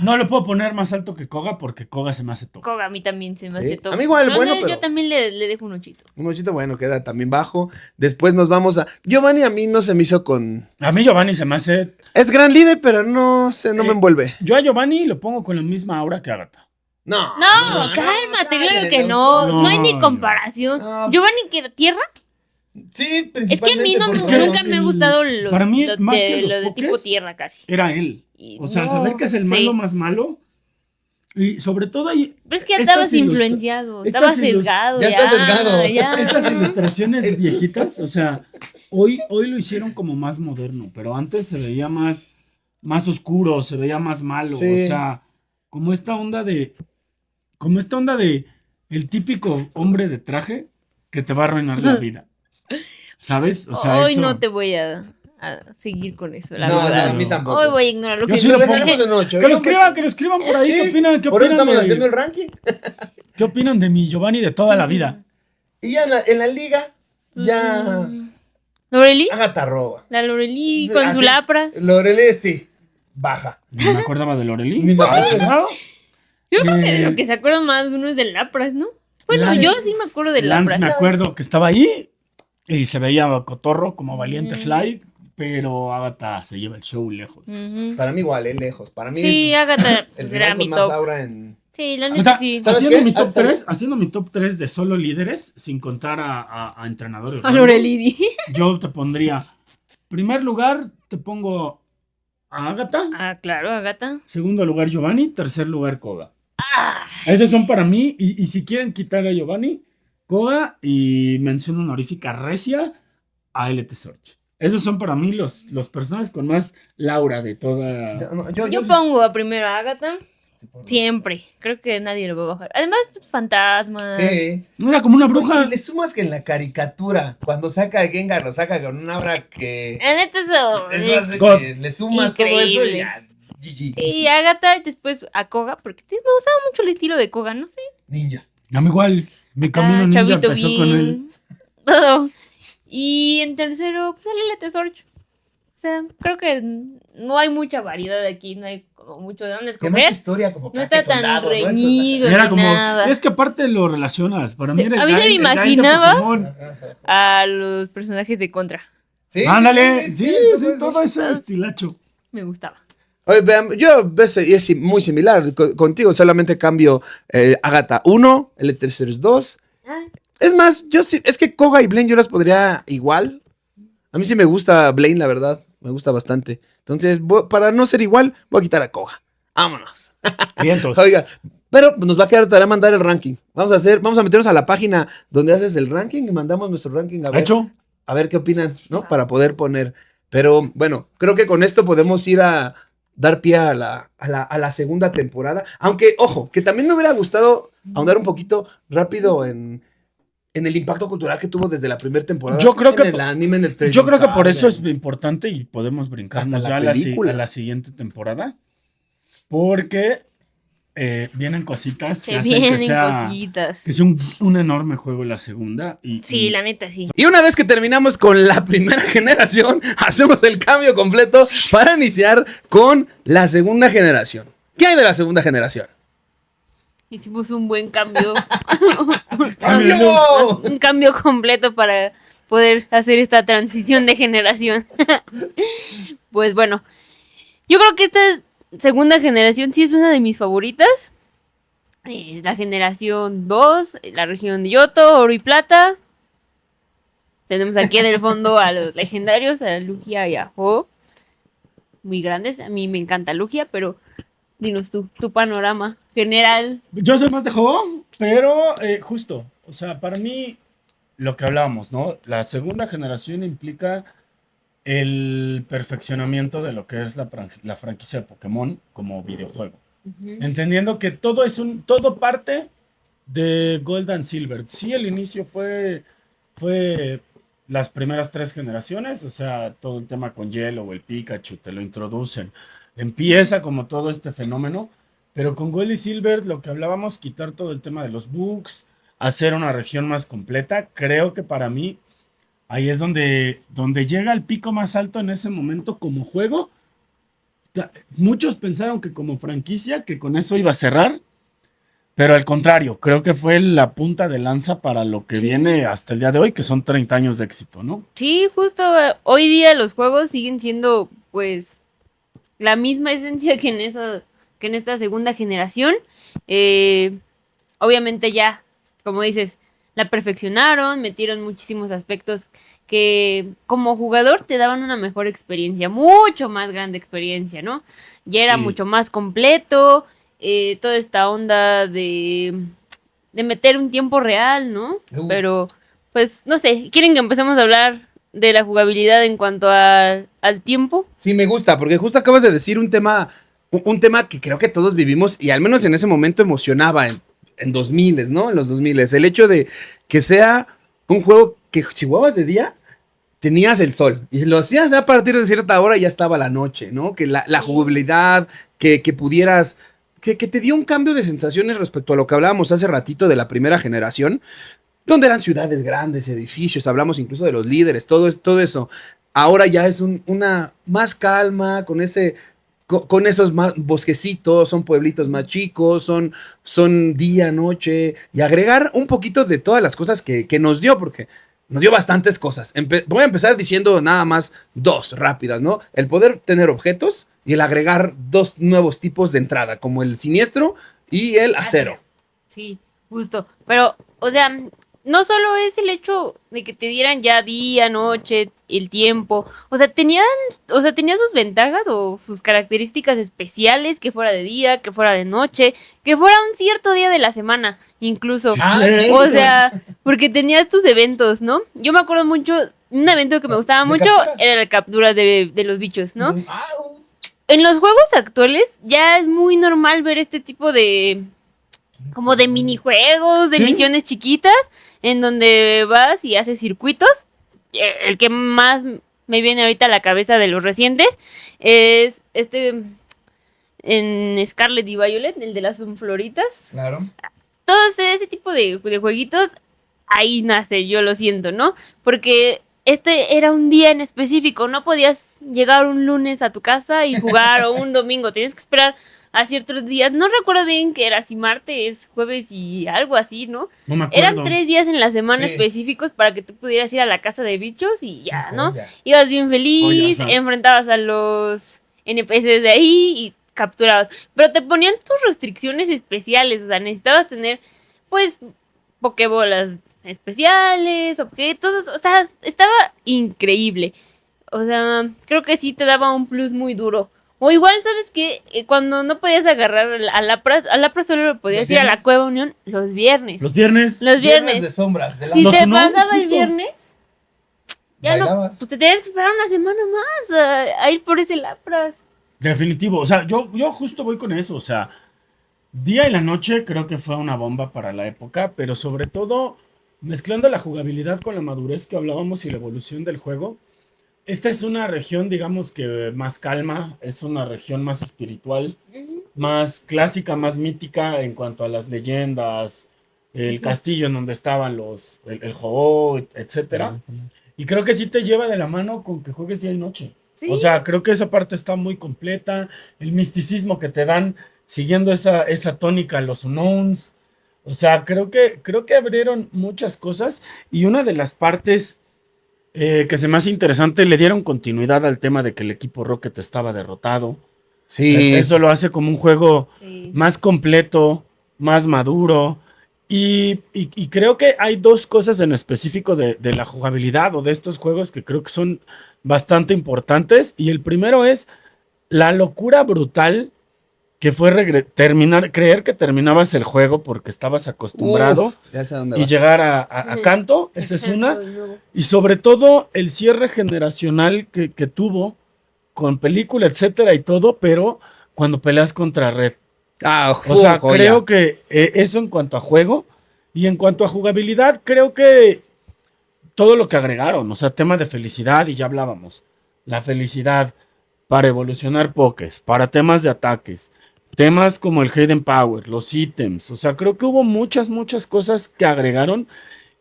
no lo puedo poner más alto que Koga porque Koga se me hace top. Koga a mí también se me Sí. hace top. A mí igual, Entonces, bueno, pero- yo también le dejo un 8. Un ochito, bueno, queda también bajo. Después nos vamos a. Giovanni a mí no se me hizo con. A mí Giovanni se me hace... Es gran líder, pero no sé, no me envuelve. Yo a Giovanni lo pongo con la misma aura que Agatha. No. No, cálmate, claro que no. No hay ni No, comparación. no. Giovanni, ¿que era tierra? Sí, Es que a mí no, principalmente Es que nunca me han gustado los, para mí, los más de, que los los de pokés, tipo tierra casi. Era él. Y O sea, no, saber que es el sí. malo más malo. Y sobre todo ahí... Pero es que ya estas estabas influenciado, estabas sesgado. ya estás sesgado. Ya. Estas ilustraciones viejitas, o sea, hoy lo hicieron como más moderno, pero antes se veía más oscuro, se veía más malo, Sí. o sea, como esta onda de el típico hombre de traje que te va a arruinar la vida. ¿Sabes? O sea, Hoy eso- no te voy a seguir con eso, la No, verdad. a mí tampoco. Hoy voy a ignorar lo Yo que sí Lo lo dije. pongo. dejaremos en 8. Que lo escriban por ahí, ¿qué opinan? ¿Qué Por eso opinan estamos de- haciendo el ranking. ¿Qué opinan de mi Giovanni de toda la vida? Y ya en la liga, ya. ¿Lorelí? Agatha roba. La Lorelí con su Así, lapra. Lorelei, sí. Baja. Ni me acordaba de Lorelí. Ni me ¿Por ese acuerdo. lado? Yo creo que Eh, lo que se acuerdan más uno es de lapras, ¿no? Bueno, Lance- yo sí me acuerdo de Lance lapras. me acuerdo que estaba ahí y se veía cotorro como valiente Mm. fly, pero Agatha se lleva el show lejos. Ujú. Para mí igual, lejos. Para mí Sí, es Agatha el pues, era rival mi con más top. aura en. Sí, la O neta sea, sí. ¿sabes haciendo qué? mi top Hasta- 3, haciendo mi top 3 de solo líderes, sin contar a entrenadores. A ¿no? Lorelí. Yo te pondría, primer lugar, te pongo a Agatha, Ah, claro, Agatha. segundo lugar Giovanni, tercer lugar Koga. Esos son para mí, y si quieren quitar a Giovanni, Koga y mención honorífica recia a LT Search. Esos son para mí los personajes con más Laura de toda... No, Yo sí- pongo a primero a Agatha. sí pongo. Siempre. Creo que nadie lo va a bajar. Además, pues, fantasmas. Sí. Era como una bruja. Oye, le sumas que en la caricatura, cuando saca a Gengar, lo saca con una aura que. La neta, eso. Eso hace God. que le sumas todo eso y Increíble. ya. GG. Sí, Agatha y después a Koga, porque me gustaba mucho el estilo de Koga, no sé. Ninja. A mí igual, mi camino ninja Chavito empezó con él. bien. Todo. Y en tercero, pues el LT Search. O sea, creo que no hay mucha variedad aquí, no hay como mucho de dónde Que más escoger. historia como No que está tan soldado, ¿no? El reñido. Era ni como, nada. es que aparte lo relacionas. Para mí Sí, era a mí se me el guy de imaginaba. Pokémon. soldado. A los personajes de Contra. Sí, Ándale, sí, todo eso. todo eso estilacho. Me gustaba. Oye, vean, es muy similar contigo, solamente cambio Agatha 1, Electricity 2. Ah, Es más, es que Koga y Blaine yo las podría igual. A mí sí me gusta Blaine, la verdad. Me gusta bastante. Entonces, para no ser igual, voy a quitar a Koga. Vámonos. Vientos. Oiga, pero nos va a quedar tarea mandar el ranking. Vamos a meternos a la página donde haces el ranking y mandamos nuestro ranking ¿Hecho? a ver qué opinan, ¿no? Para poder poner. Pero bueno, creo que con esto podemos ir a dar pie a la segunda temporada. Aunque, ojo, que también me hubiera gustado ahondar un poquito rápido en el impacto cultural que tuvo desde la primera temporada. Yo creo que en el anime, en el trading Yo creo que por card, eso es importante y podemos brincarnos hasta ya la a película. la siguiente temporada. Porque vienen cositas que se hacen que vienen sea, cositas. que sea un enorme juego la segunda. Sí, la neta, sí. Y una vez que terminamos con la primera generación, hacemos el cambio completo para iniciar con la segunda generación. ¿Qué hay de la segunda generación? Hicimos un buen cambio. ¡Cambio! Un cambio completo para poder hacer esta transición de generación. Pues bueno, yo creo que esta segunda generación sí es una de mis favoritas. La generación 2, la región de Yoto, oro y plata. Tenemos aquí en el fondo a los legendarios, a Lugia y a Ho. Muy grandes. A mí me encanta Lugia, pero dinos tu panorama general. Yo soy más de juego, pero justo. O sea, para mí, lo que hablábamos, ¿no? La segunda generación implica el perfeccionamiento de lo que es la franquicia de Pokémon como videojuego. Entendiendo que todo parte de Gold and Silver. Sí, el inicio fue las primeras 3 generaciones, o sea, todo el tema con Yellow, el Pikachu, te lo introducen. Empieza como todo este fenómeno, pero con Gold y Silver, lo que hablábamos, quitar todo el tema de los bugs, hacer una región más completa, creo que para mí, ahí es donde llega el pico más alto en ese momento como juego. Muchos pensaron que como franquicia, que con eso iba a cerrar, pero al contrario, creo que fue la punta de lanza para lo que viene hasta el día de hoy, que son 30 años de éxito, ¿no? Sí, justo hoy día los juegos siguen siendo pues la misma esencia que en esta segunda generación. Obviamente ya, como dices, la perfeccionaron, metieron muchísimos aspectos que como jugador te daban una mejor experiencia, mucho más grande experiencia, ¿no? Ya era Sí. mucho más completo, toda esta onda de meter un tiempo real, ¿no? Pero, pues, no sé, ¿quieren que empecemos a hablar de la jugabilidad en cuanto al tiempo? Sí, me gusta, porque justo acabas de decir un tema que creo que todos vivimos y al menos en ese momento emocionaba en 2000, ¿no? En los 2000. El hecho de que sea un juego que si jugabas de día, tenías el sol. Y lo hacías a partir de cierta hora y ya estaba la noche, ¿no? Que la jugabilidad, que pudieras... Que te dio un cambio de sensaciones respecto a lo que hablábamos hace ratito de la primera generación, donde eran ciudades grandes, edificios, hablamos incluso de los líderes, todo eso. Ahora ya es una más calma, con esos más bosquecitos, son pueblitos más chicos, son día, noche, y agregar un poquito de todas las cosas que nos dio, porque nos dio bastantes cosas. Voy a empezar diciendo nada más 2 rápidas, ¿no? El poder tener objetos y el agregar 2 nuevos tipos de entrada, como el siniestro y el acero. Sí, justo. Pero, o sea, no solo es el hecho de que te dieran ya día, noche, el tiempo. O sea, tenía sus ventajas o sus características especiales, que fuera de día, que fuera de noche, que fuera un cierto día de la semana, incluso. Sí. O sea, porque tenías tus eventos, ¿no? Yo me acuerdo mucho, un evento que me gustaba ¿De mucho capturas? era la capturas de los bichos, ¿no? Ah, En los juegos actuales ya es muy normal ver este tipo de como de minijuegos, de Sí. misiones chiquitas, en donde vas y haces circuitos. El que más me viene ahorita a la cabeza de los recientes es en Scarlet y Violet, el de las floritas. claro. Todos ese tipo de jueguitos, ahí nace, yo lo siento, ¿no? Porque este era un día en específico, no podías llegar un lunes a tu casa y jugar o un domingo, tenías que esperar a ciertos días. No recuerdo bien que era si martes, jueves y algo así, ¿no? No me acuerdo. Eran 3 días en la semana Sí. específicos para que tú pudieras ir a la casa de bichos y ya, ¿no? Joya. Ibas bien feliz, Joya, ajá. enfrentabas a los NPCs de ahí y capturabas. Pero te ponían tus restricciones especiales, o sea, necesitabas tener, pues, pokebolas especiales, objetos, o sea, estaba increíble. O sea, creo que sí te daba un plus muy duro. O igual, ¿sabes qué? Cuando no podías agarrar a Lapras solo lo podías ir a la Cueva Unión los viernes. Los viernes. Los viernes. de sombras. De la Si Los te Uno, pasaba el justo. viernes, ya no, Bailabas. pues te tenías que esperar una semana más a ir por ese Lapras. Definitivo. O sea, yo justo voy con eso. O sea, día y la noche creo que fue una bomba para la época, pero sobre todo mezclando la jugabilidad con la madurez que hablábamos y la evolución del juego. Esta es una región, digamos que más calma, es una región más espiritual, más clásica, más mítica en cuanto a las leyendas, el castillo en donde estaban el Ho-Oh, etcétera. Y creo que sí te lleva de la mano con que juegues día y noche. Sí. O sea, creo que esa parte está muy completa, el misticismo que te dan siguiendo esa tónica, los unknowns. O sea, creo que abrieron muchas cosas y una de las partes que se me hace interesante, le dieron continuidad al tema de que el equipo Rocket estaba derrotado. Sí. Eso lo hace como un juego Sí. más completo, más maduro. Y creo que hay dos cosas en específico de la jugabilidad o de estos juegos que creo que son bastante importantes. Y el primero es la locura brutal que fue creer que terminabas el juego porque estabas acostumbrado Uf, ya sé a dónde y vas. llegar a Kanto. Esa es una. Y sobre todo el cierre generacional que tuvo con película, etcétera y todo, pero cuando peleas contra Red. Ah, O sea, joya. creo que eso en cuanto a juego y en cuanto a jugabilidad, creo que todo lo que agregaron, o sea, tema de felicidad y ya hablábamos. La felicidad para evolucionar pokés, para temas de ataques, temas como el Hidden Power, los ítems, o sea, creo que hubo muchas cosas que agregaron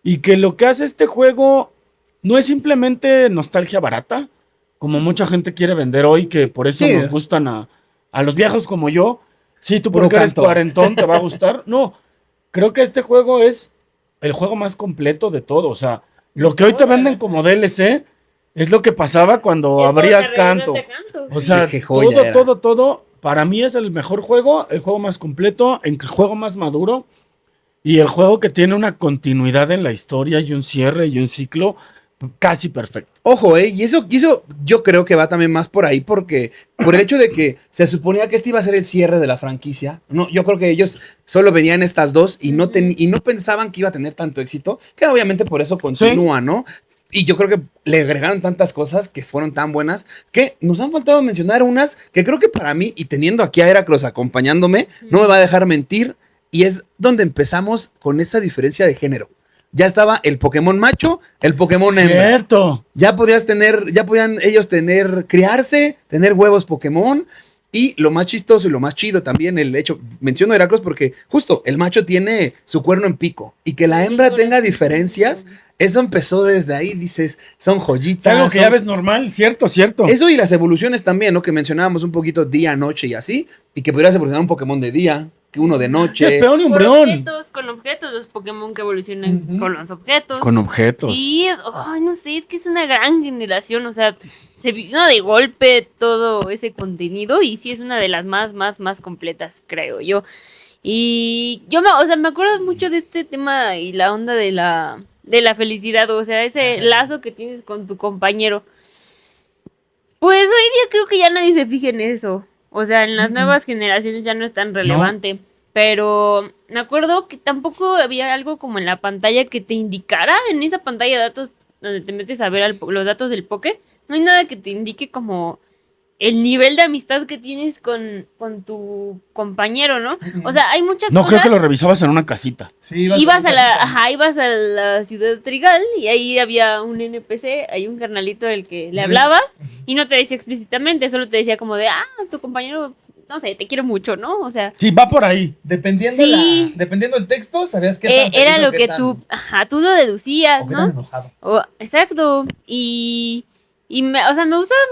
y que lo que hace este juego no es simplemente nostalgia barata, como mucha gente quiere vender hoy, que por eso Sí. nos gustan a los viejos como yo. Sí, tú Puro porque eres canto. cuarentón te va a gustar. No, creo que este juego es el juego más completo de todo. O sea, lo que hoy te venden como DLC es lo que pasaba cuando abrías Canto. O sea, Sí, qué joya era. todo, para mí es el mejor juego, el juego más completo, el juego más maduro y el juego que tiene una continuidad en la historia y un cierre y un ciclo casi perfecto. Ojo, y eso yo creo que va también más por ahí, porque por el hecho de que se suponía que este iba a ser el cierre de la franquicia, no, yo creo que ellos solo venían estas dos y no pensaban que iba a tener tanto éxito, que obviamente por eso continúa, ¿no? Y yo creo que le agregaron tantas cosas que fueron tan buenas que nos han faltado mencionar unas que creo que para mí, y teniendo aquí a Heracross acompañándome, no me va a dejar mentir, y es donde empezamos con esa diferencia de género. Ya estaba el Pokémon macho, el Pokémon hembra. Cierto. Ya podían ellos criarse, tener huevos Pokémon. Y lo más chistoso y lo más chido también, el hecho, menciono Heracross porque justo el macho tiene su cuerno en pico. Y que la hembra tenga diferencias, eso empezó desde ahí, dices, son joyitas. Es algo que ya ves normal, cierto. Eso y las evoluciones también, ¿no? Que mencionábamos un poquito día, noche y así. Y que pudieras evolucionar un Pokémon de día, que uno de noche. Sí, es peón y Umbreon. Con objetos, los Pokémon que evolucionan con los objetos. Con objetos. Sí, no sé, es que es una gran generación, o sea, se vino de golpe todo ese contenido y sí es una de las más completas, creo yo. Y yo me acuerdo mucho de este tema y la onda de la felicidad, o sea, ese lazo que tienes con tu compañero. Pues hoy día creo que ya nadie se fija en eso. O sea, en las nuevas generaciones ya no es tan relevante. Pero me acuerdo que tampoco había algo como en la pantalla que te indicara en esa pantalla de datos donde te metes a ver los datos del Poké. No hay nada que te indique como el nivel de amistad que tienes con tu compañero, ¿no? O sea, hay muchas No, cosas. creo que lo revisabas en una casita. Sí, Ibas a la ciudad Trigal y ahí había un NPC, hay un carnalito al que le hablabas y no te decía explícitamente, solo te decía como de, tu compañero, no sé, te quiero mucho, ¿no? O sea, Sí, va por ahí. Dependiendo, Sí. dependiendo del texto, sabías qué tan era feliz lo o qué que tan- tú lo deducías, o qué tan ¿no? enojado. Exacto. Y me gustaban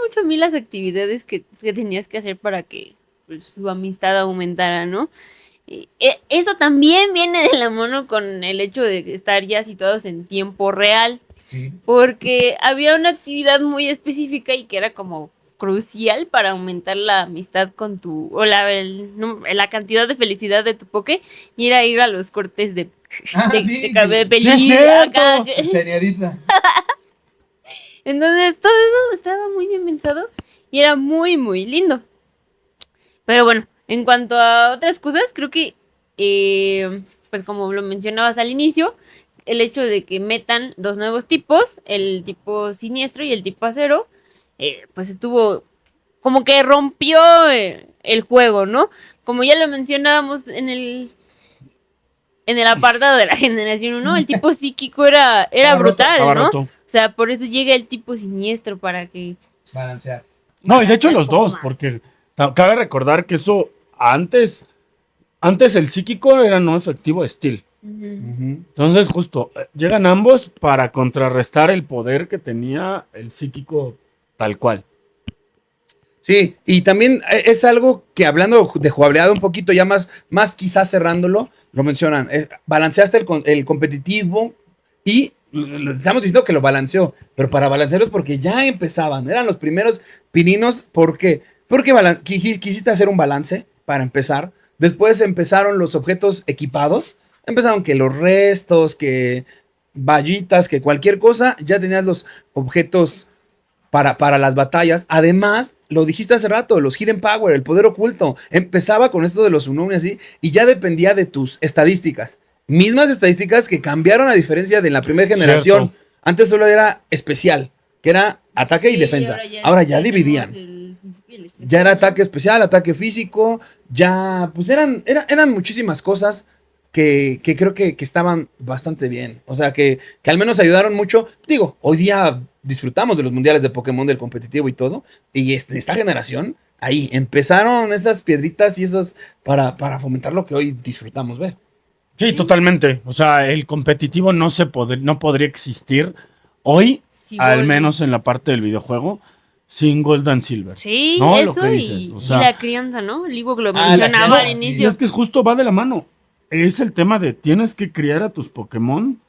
mucho a mí las actividades que tenías que hacer para que pues, su amistad aumentara, ¿no? Y, eso también viene de la mano con el hecho de estar ya situados en tiempo real, Sí. porque había una actividad muy específica y que era como crucial para aumentar la amistad con tu, o la cantidad de felicidad de tu Poké, y era ir a los cortes de cabello acá. Chaneadita. Entonces, todo eso estaba muy bien pensado y era muy, muy lindo. Pero bueno, en cuanto a otras cosas, creo que, pues como lo mencionabas al inicio, el hecho de que metan dos nuevos tipos, el tipo siniestro y el tipo acero, pues estuvo como que rompió el juego, ¿no? Como ya lo mencionábamos en el apartado de la generación 1, el tipo psíquico era brutal, estaba ¿no? roto. O sea, por eso llega el tipo siniestro para que... pues, Balancear. No, y de hecho los un poco dos, más. porque cabe recordar que eso antes el psíquico era no efectivo de Steel. Entonces, justo, llegan ambos para contrarrestar el poder que tenía el psíquico tal cual. Sí, y también es algo que hablando de jugabilidad un poquito ya más quizás cerrándolo, lo mencionan, balanceaste el competitivo y estamos diciendo que lo balanceó, pero para balancearlo es porque ya empezaban, eran los primeros pininos, ¿por qué? Porque quisiste hacer un balance para empezar, después empezaron los objetos equipados, empezaron que los restos, que vallitas, que cualquier cosa, ya tenías los objetos para las batallas. Además, lo dijiste hace rato, los Hidden Power, el poder oculto. Empezaba con esto de los Unomi así y ya dependía de tus estadísticas. Mismas estadísticas que cambiaron a diferencia de la primera generación. Cierto. Antes solo era especial, que era ataque y Sí, defensa. Ahora ya tenemos dividían. el físico y el especial. Ya era ataque especial, ataque físico, ya pues eran muchísimas cosas que creo que estaban bastante bien. O sea, que al menos ayudaron mucho. Digo, hoy día disfrutamos de los mundiales de Pokémon, del competitivo y todo. Y esta generación, ahí empezaron esas piedritas y esas para fomentar lo que hoy disfrutamos ver. Sí, totalmente. O sea, el competitivo no podría existir hoy, Sí, al Gold. menos en la parte del videojuego, sin Gold and Silver. Sí, No, lo eso que y, dices, o y sea- la crianza, ¿no? El Ivo lo Ah, la mencionaba al crianza, sí. Y inicio. es que justo va de la mano. Es el tema de tienes que criar a tus Pokémon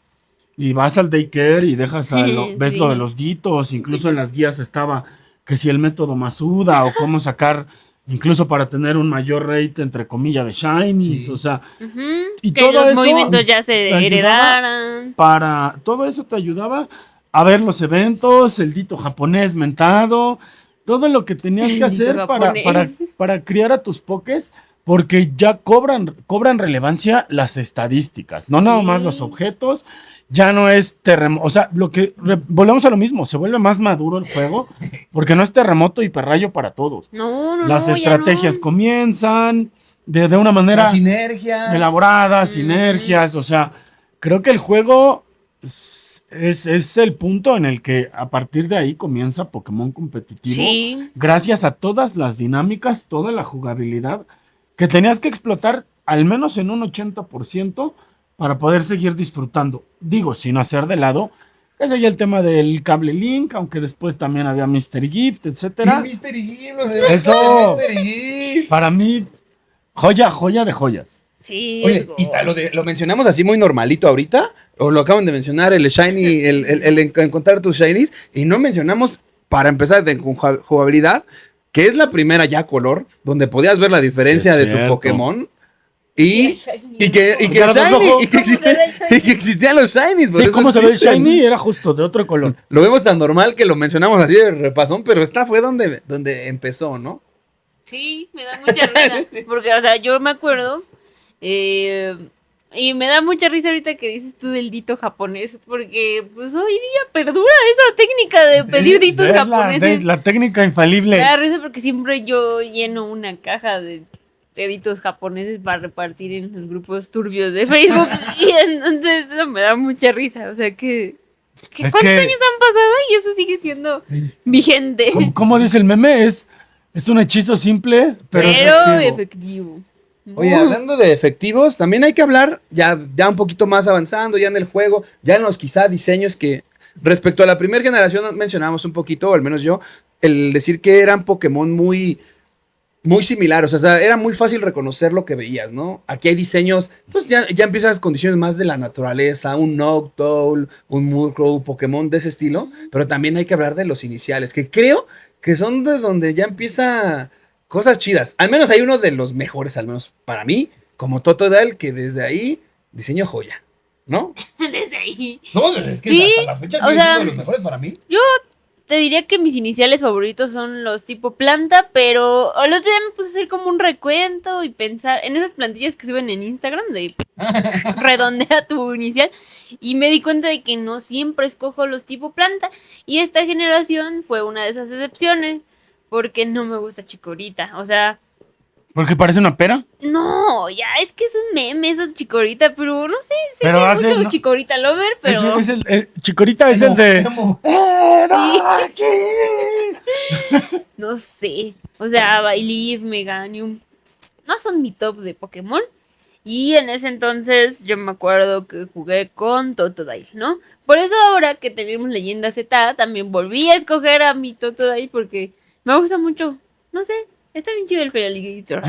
y vas al daycare y dejas ves Sí. lo de los ditos, incluso en las guías estaba que si el método Masuda o cómo sacar, incluso para tener un mayor rate entre comillas de shinies, Sí. o sea, Ujú, y que todo los eso movimientos ya se te ayudaba heredaran. para todo eso te ayudaba a ver los eventos, el dito japonés mentado, todo lo que tenías El que dito hacer japonés. para criar a tus pokés, porque ya cobran relevancia las estadísticas, no nada más Sí. los objetos, ya no es terremoto, o sea, volvemos a lo mismo, se vuelve más maduro el juego, porque no es terremoto y perrayo para todos. No, Las no, ya estrategias no. comienzan de una manera Las sinergias. elaboradas, Ujú. sinergias, o sea, creo que el juego es el punto en el que a partir de ahí comienza Pokémon competitivo, Sí. gracias a todas las dinámicas, toda la jugabilidad que tenías que explotar al menos en un 80% para poder seguir disfrutando. Digo, sin hacer de lado, ese ya el tema del cable Link, aunque después también había Mystery Gift, Y etcétera. Mystery Gift, no se Eso. Mystery Gift. Para mí, joya de joyas. Sí. Oye, y lo mencionamos así muy normalito ahorita, o lo acaban de mencionar, el shiny, el encontrar tus shinies, y no mencionamos, para empezar, de jugabilidad, que es la primera ya color, donde podías ver la diferencia Sí, es de tu cierto. Pokémon, y que Porque era dos shiny, ojos. y que existían los shinies. por Sí, eso cómo se ve el existen. shiny era justo de otro color. Lo vemos tan normal que lo mencionamos así de repasón, pero esta fue donde empezó, ¿no? Sí, me da mucha risa. Porque, o sea, yo me acuerdo. Y me da mucha risa ahorita que dices tú del dito japonés. Porque, pues hoy día perdura esa técnica de pedir ditos Es japoneses. la técnica infalible. Me da risa porque siempre yo lleno una caja de ditos japoneses para repartir en los grupos turbios de Facebook. Y entonces eso me da mucha risa. O sea que. Es ¿Cuántos que- años han pasado? Y eso sigue siendo vigente. ¿Cómo dice el meme? Es un hechizo simple, pero Pero efectivo. efectivo. Oye, hablando de efectivos, también hay que hablar ya un poquito más avanzando, ya en el juego, ya en los quizá diseños que respecto a la primera generación mencionamos un poquito, o al menos yo, el decir que eran Pokémon muy similares, o sea, era muy fácil reconocer lo que veías, ¿no? Aquí hay diseños, pues ya empiezan las condiciones más de la naturaleza, un Noctowl, un Murkrow, Pokémon de ese estilo, pero también hay que hablar de los iniciales, que creo que son de donde ya empieza cosas chidas. Al menos hay uno de los mejores, al menos para mí, como Totodile, que desde ahí diseño joya, ¿no? Desde ahí. No, es que Sí, hasta la fecha o sigue sea, siendo de los mejores para mí. Te diría que mis iniciales favoritos son los tipo planta, pero el otro día me puse a hacer como un recuento y pensar en esas plantillas que suben en Instagram de redondea tu inicial y me di cuenta de que no siempre escojo los tipo planta y esta generación fue una de esas excepciones porque no me gusta Chikorita, o sea, Porque parece una pera. no, ya es que es un meme esa Chikorita, pero no sé, sé Pero que hay hace- mucho no- Chikorita lover, pero Chikorita es el de. Emo. no sé, o sea, Bailir, Meganium, no son mi top de Pokémon. Y en ese entonces yo me acuerdo que jugué con Totodile, ¿no? Por eso ahora que tenemos Leyenda Z, también volví a escoger a mi Totodile porque me gusta mucho. No sé, está bien chido el Feraligatr.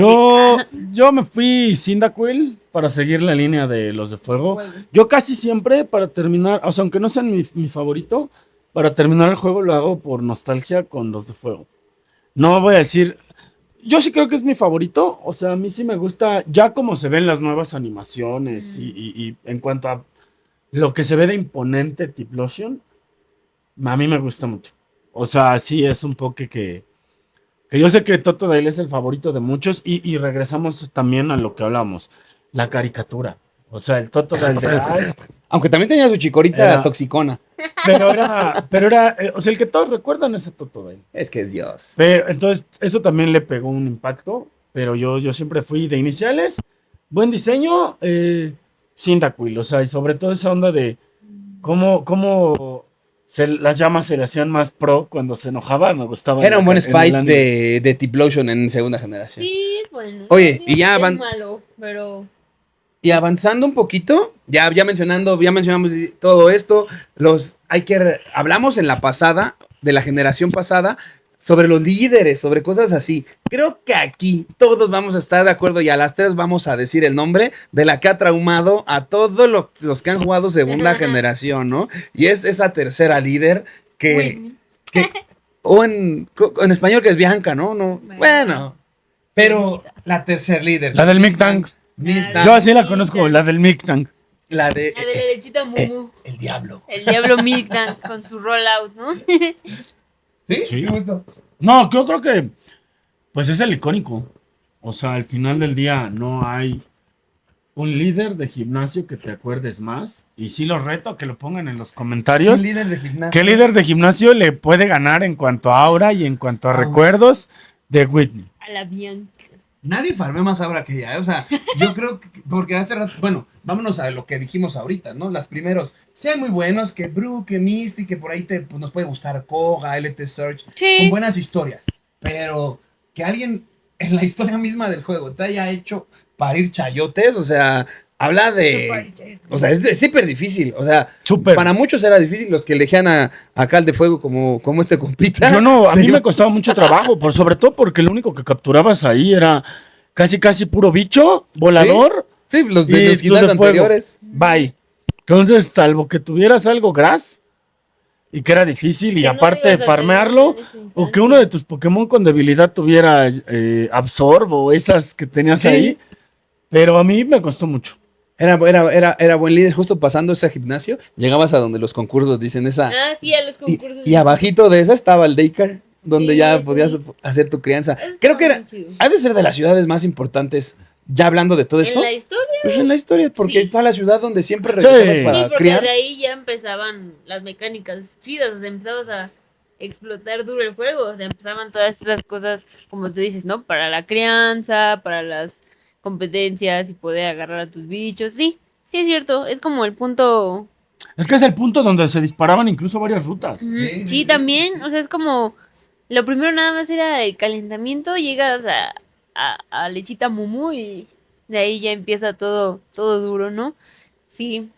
Yo me fui Cyndaquil para seguir la línea de los de fuego. Yo casi siempre, para terminar, o sea, aunque no sean mi favorito, para terminar el juego lo hago por nostalgia con los de fuego. No voy a decir. Yo sí creo que es mi favorito. O sea, a mí sí me gusta. Ya como se ven las nuevas animaciones y en cuanto a lo que se ve de imponente Typhlosion, a mí me gusta mucho. O sea, sí es un poke que yo sé que Totodile es el favorito de muchos. Y regresamos también a lo que hablamos. La caricatura. O sea, el Totodile de ay, Aunque también tenía su chicorita Era- toxicona. pero era, o sea, el que todos recuerdan es a Totodile. Es que es Dios. Pero entonces, eso también le pegó un impacto. Pero yo siempre fui de iniciales. Buen diseño, Cyndaquil. O sea, y sobre todo esa onda de cómo las llamas se le hacían más pro cuando se enojaba. Me gustaba. Era un buen en el Spite anime. de Typhlosion en segunda generación. Sí, es bueno. Oye, No y ya es van- malo, pero Y avanzando un poquito, ya mencionamos todo esto. Hablamos en la pasada, de la generación pasada, sobre los líderes, sobre cosas así. Creo que aquí todos vamos a estar de acuerdo y a las tres vamos a decir el nombre de la que ha traumado a todos los que han jugado segunda generación, ¿no? Y es esa tercera líder que, Whitney. o en español que es Bianca, ¿no? No, bueno, pero la tercer líder. La del Miltank. Miltank. Yo así la Sí, conozco, claro. la del Miltank. La de La de la lechita Mumu. el diablo. El diablo Miltank con su rollout, ¿no? ¿Sí? Sí. Me gustó. No, yo creo que pues es el icónico. O sea, al final del día no hay un líder de gimnasio que te acuerdes más. Y sí los reto a que lo pongan en los comentarios. Un líder de gimnasio. ¿Qué líder de gimnasio le puede ganar en cuanto a aura y en cuanto a recuerdos de Whitney? A la Bianca. Nadie farmea más ahora que ella, ¿eh? O sea, yo creo que, porque hace rato, bueno, vámonos a lo que dijimos ahorita, ¿no? Las primeros, sean muy buenos, que Brew, que Misty, que por ahí pues, nos puede gustar Koga, LT Search, con Sí. buenas historias, pero que alguien en la historia misma del juego te haya hecho parir chayotes, o sea, habla de... O sea, es súper difícil. O sea, Súper. para muchos era difícil los que elegían a Cal de Fuego como este compita. Yo no, a mí Sí. me costaba mucho trabajo, sobre todo porque lo único que capturabas ahí era casi puro bicho, volador. Sí, los Y de los tus quintas de fuego. anteriores. Bye. Entonces, salvo que tuvieras algo gras y que era difícil y Que no aparte ibas a farmearlo, tener en ese o que instante. uno de tus Pokémon con debilidad tuviera Absorb o esas que tenías Sí. ahí. Pero a mí me costó mucho. Era buen líder. Justo pasando ese gimnasio, llegabas a donde los concursos dicen esa. Ah, sí, a los concursos. Y abajito de esa estaba el daycare, donde Sí, ya sí. podías hacer tu crianza. Eso Creo que estaba era, muy chido. ha de ser de las ciudades más importantes, ya hablando de todo esto. En la historia. Pues en la historia, porque Sí. está la ciudad donde siempre Sí. regresabas Sí, para porque criar. de ahí ya empezaban las mecánicas chidas, o sea, empezabas a explotar duro el juego, o sea, empezaban todas esas cosas, como tú dices, ¿no? Para la crianza, para las competencias y poder agarrar a tus bichos, sí, sí es cierto, es como el punto... Es que es el punto donde se disparaban incluso varias rutas. Ujú, Sí, sí, sí. también, o sea, es como, lo primero nada más era el calentamiento, llegas a Lechita Mumu y de ahí ya empieza todo duro, ¿no? Sí,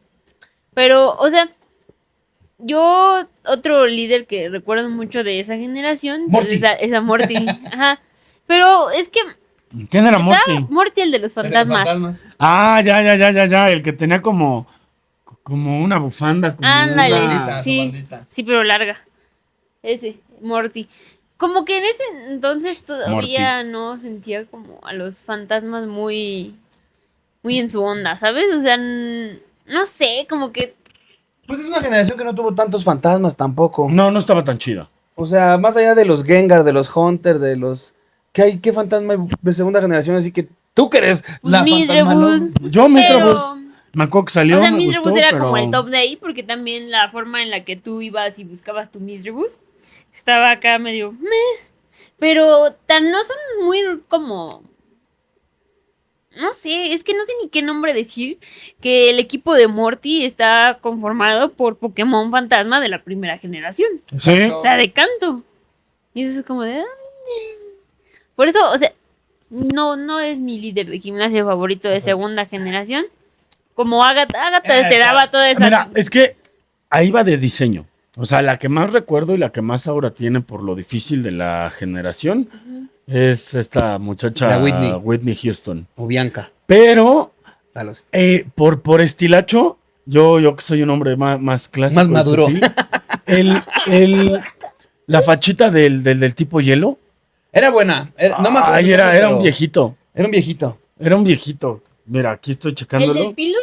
pero, o sea, yo, otro líder que recuerdo mucho de esa generación, pues, Morty. es a Morty, ajá, pero es que ¿Quién era Morty? Morty el de los fantasmas, Ah, ya. El que tenía como una bufanda. Como Ándale. una- Bandita, sí. su bandita. Sí, pero larga. Ese, Morty. como que en ese entonces todavía no sentía como a los fantasmas muy en su onda, ¿sabes? O sea, no sé, como que Pues es una generación que no tuvo tantos fantasmas tampoco. No estaba tan chida. O sea, más allá de los Gengar, de los Hunter, de los... ¿Qué fantasma hay de segunda generación? Así que tú que eres la Misdreavus. fantasma. Yo Mr. Pero- Bus, me acuerdo que salió, O sea, me Misdreavus gustó, era pero... como el top de ahí, porque también la forma en la que tú ibas y buscabas tu Misdreavus estaba acá medio meh. Pero no son muy como. No sé, es que no sé ni qué nombre decir. Que el equipo de Morty está conformado por Pokémon fantasma de la primera generación. Sí, O sea, de canto. Y eso es como de. Por eso, o sea, no es mi líder de gimnasio favorito de segunda generación. Como Agatha te daba toda esa. Mira, es que ahí va de diseño. O sea, la que más recuerdo y la que más ahora tiene por lo difícil de la generación es esta muchacha La Whitney. Whitney Houston. O Bianca. Pero A los... por estilacho, yo que soy un hombre más clásico. Más y maduro. sutil, la fachita del tipo hielo. Era buena. No me acuerdo. Ay, su nombre, era pero un viejito. Era un viejito. Era un viejito. Mira, aquí estoy ¿El checándolo. del Pilus?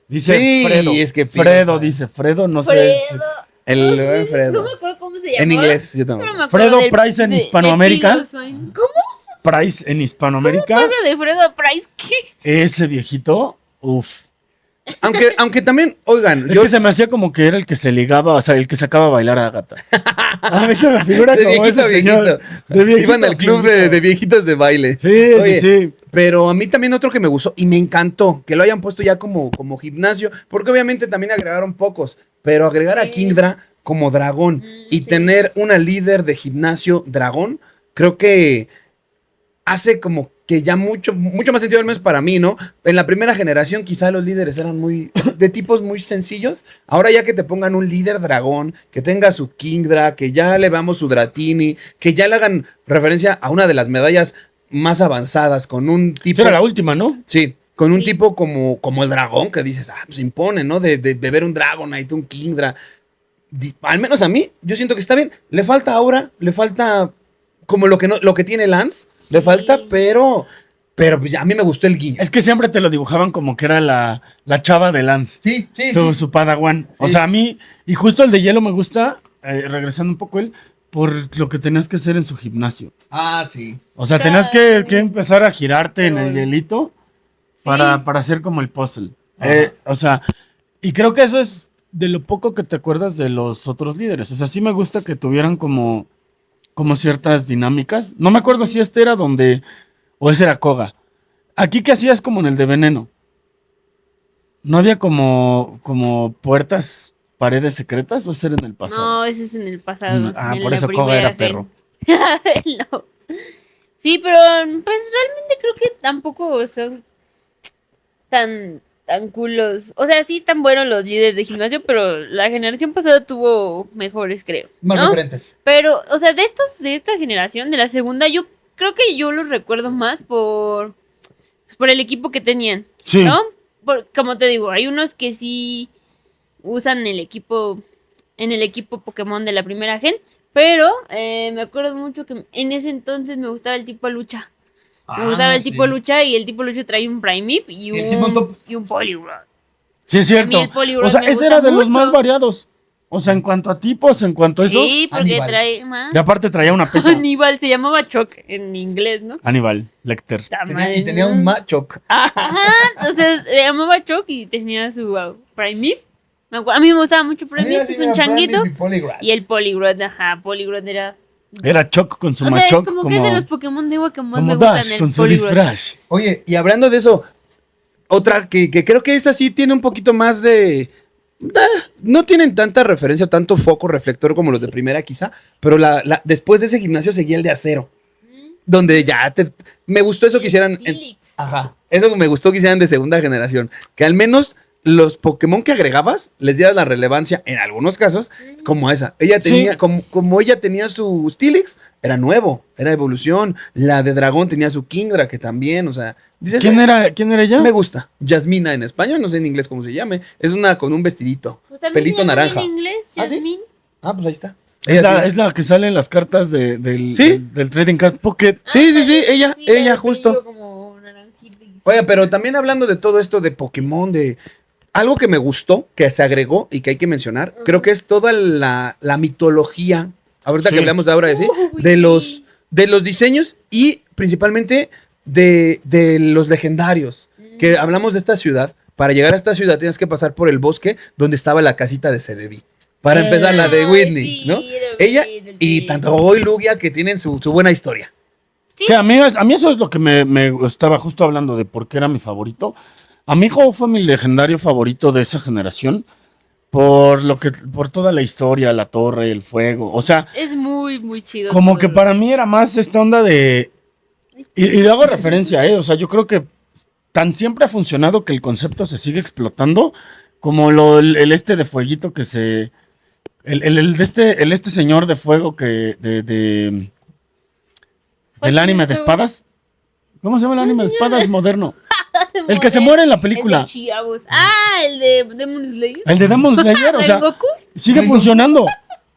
Dice Sí, Fredo. es que Fredo dice, Fredo, no sé. Fredo. El No sé, buen Fredo. No me acuerdo cómo se llama. En inglés, yo también. Pero me acuerdo Fredo del- Price en de- Hispanoamérica. del Pilus, ¿cómo Price en Hispanoamérica. pasa de Fredo Price? ¿Qué? Ese viejito, uff. Aunque también, oigan, Es yo que se me hacía como que era el que se ligaba, o sea, el que sacaba a bailar a Agatha. A mí se me figura de como viejito a ese señor. viejito. De viejito Iban a al club viejito. de viejitos de baile. Sí, Oye, sí. Pero a mí también otro que me gustó y me encantó que lo hayan puesto ya como gimnasio, porque obviamente también agregaron pocos, pero agregar a Sí. Kingdra como dragón y sí. tener una líder de gimnasio dragón, creo que hace como que ya mucho más sentido, al menos para mí, ¿no? En la primera generación quizá los líderes eran de tipos muy sencillos. Ahora ya que te pongan un líder dragón, que tenga su Kingdra, que ya le veamos su Dratini, que ya le hagan referencia a una de las medallas más avanzadas, con un tipo... Esa era la última, ¿no? Sí, con un Sí. tipo como el dragón, que dices, pues impone, ¿no? De ver un Dragonite, un Kingdra. Al menos a mí, yo siento que está bien. Le falta como lo que tiene Lance, le Sí. falta, pero pues, a mí me gustó el guiño. Es que siempre te lo dibujaban como que era la chava de Lance. Sí, sí. Su padawan. O Sí. sea, a mí, y justo el de hielo me gusta, regresando un poco él, por lo que tenías que hacer en su gimnasio. Ah, sí. O sea, tenías que Ay. empezar a girarte en el Pero- hielito Sí. para hacer como el puzzle. Ajá. O sea, y creo que eso es de lo poco que te acuerdas de los otros líderes. O sea, sí me gusta que tuvieran como ciertas dinámicas. No me acuerdo si este era donde, o ese era Koga. Aquí, ¿qué hacías como en el de veneno? ¿No había como puertas, paredes secretas o ese era en el pasado? No, ese es en el pasado. en Por la eso Koga primera era gen. perro. No. Sí, pero pues realmente creo que tampoco son tan culos. O sea, sí están buenos los líderes de gimnasio, pero la generación pasada tuvo mejores, creo. Más ¿no? referentes. Pero, o sea, de esta generación, de la segunda, yo creo que yo los recuerdo más por el equipo que tenían, Sí. ¿no? Como te digo, hay unos que sí usan en el equipo Pokémon de la primera gen, pero me acuerdo mucho que en ese entonces me gustaba el tipo lucha. Me gustaba el tipo lucha y el tipo lucha trae un Primeape y El tipo top. un Poliwrath. Sí, es cierto. A mí el Poliwrath O sea, me ese gusta era de los mucho. más variados. O sea, en cuanto a tipos, en cuanto a eso. Sí, porque Aníbal. trae más. Y aparte traía una pesa. Aníbal se llamaba Choc en inglés, ¿no? Aníbal Lecter. Ta madre, Y tenía ¿no? un Machoc. Ajá, o sea, se llamaba Choc y tenía su Primeape. A mí me gustaba mucho Primeape, es un changuito. Y el Poliwrath, ajá, Poliwrath era... Era Choc con su O sea, Machoc como que es de los Pokémon de agua que más me como gustan, Dash el con su Poliwrath. Disbrash. Oye, y hablando de eso, otra que creo que esa sí tiene un poquito más de... No tienen tanta referencia, tanto foco reflector como los de primera quizá, pero después de ese gimnasio seguía el de acero, donde ya me gustó eso que hicieran... Tilix. Ajá, eso me gustó que hicieran de segunda generación, que al menos los Pokémon que agregabas les dieras la relevancia, en algunos casos, como esa. Ella tenía, Sí. como ella tenía su Steelix, era nuevo, era evolución. La de Dragón tenía su Kingdra, que también, o sea... Dices, ¿Quién era ella? me gusta. Yasmina en español, no sé en inglés cómo se llame. Es una con un vestidito. Pues también Pelito se llama naranja. en inglés, ¿Ah, sí? Jasmine. Ah, pues ahí está. Es la que sale en las cartas del Trading Card Pocket. Sí, ella el justo. pelillo como naranjito y- Oye, pero también hablando de todo esto de Pokémon, de algo que me gustó, que se agregó y que hay que mencionar, creo que es toda la mitología, ahorita Sí. que hablamos de ahora, ¿sí? Uy, de los diseños y principalmente de los legendarios, que hablamos de esta ciudad. Para llegar a esta ciudad tienes que pasar por el bosque donde estaba la casita de Celebi. Para Sí. empezar, la de Ay, Whitney, sí, ¿no? era Ella Whitney, y sí. tanto Go y Lugia que tienen su buena historia. Que a mí eso es lo que me gustaba, justo hablando de por qué era mi favorito. A mi hijo fue mi legendario favorito de esa generación por toda la historia, la torre, el fuego. O sea, Es muy, muy chido. como todo que lo- para mí era más esta onda de... Y le hago referencia, o sea, yo creo que tan siempre ha funcionado que el concepto se sigue explotando como el de fueguito que se... El este señor de fuego que... El anime de espadas. ¿Cómo se llama el anime de espadas moderno? El que se muere en la película. El de Chiabos. Ah, el de Demon Slayer. El de Demon Slayer, o sea, ¿Rengoku? sigue funcionando.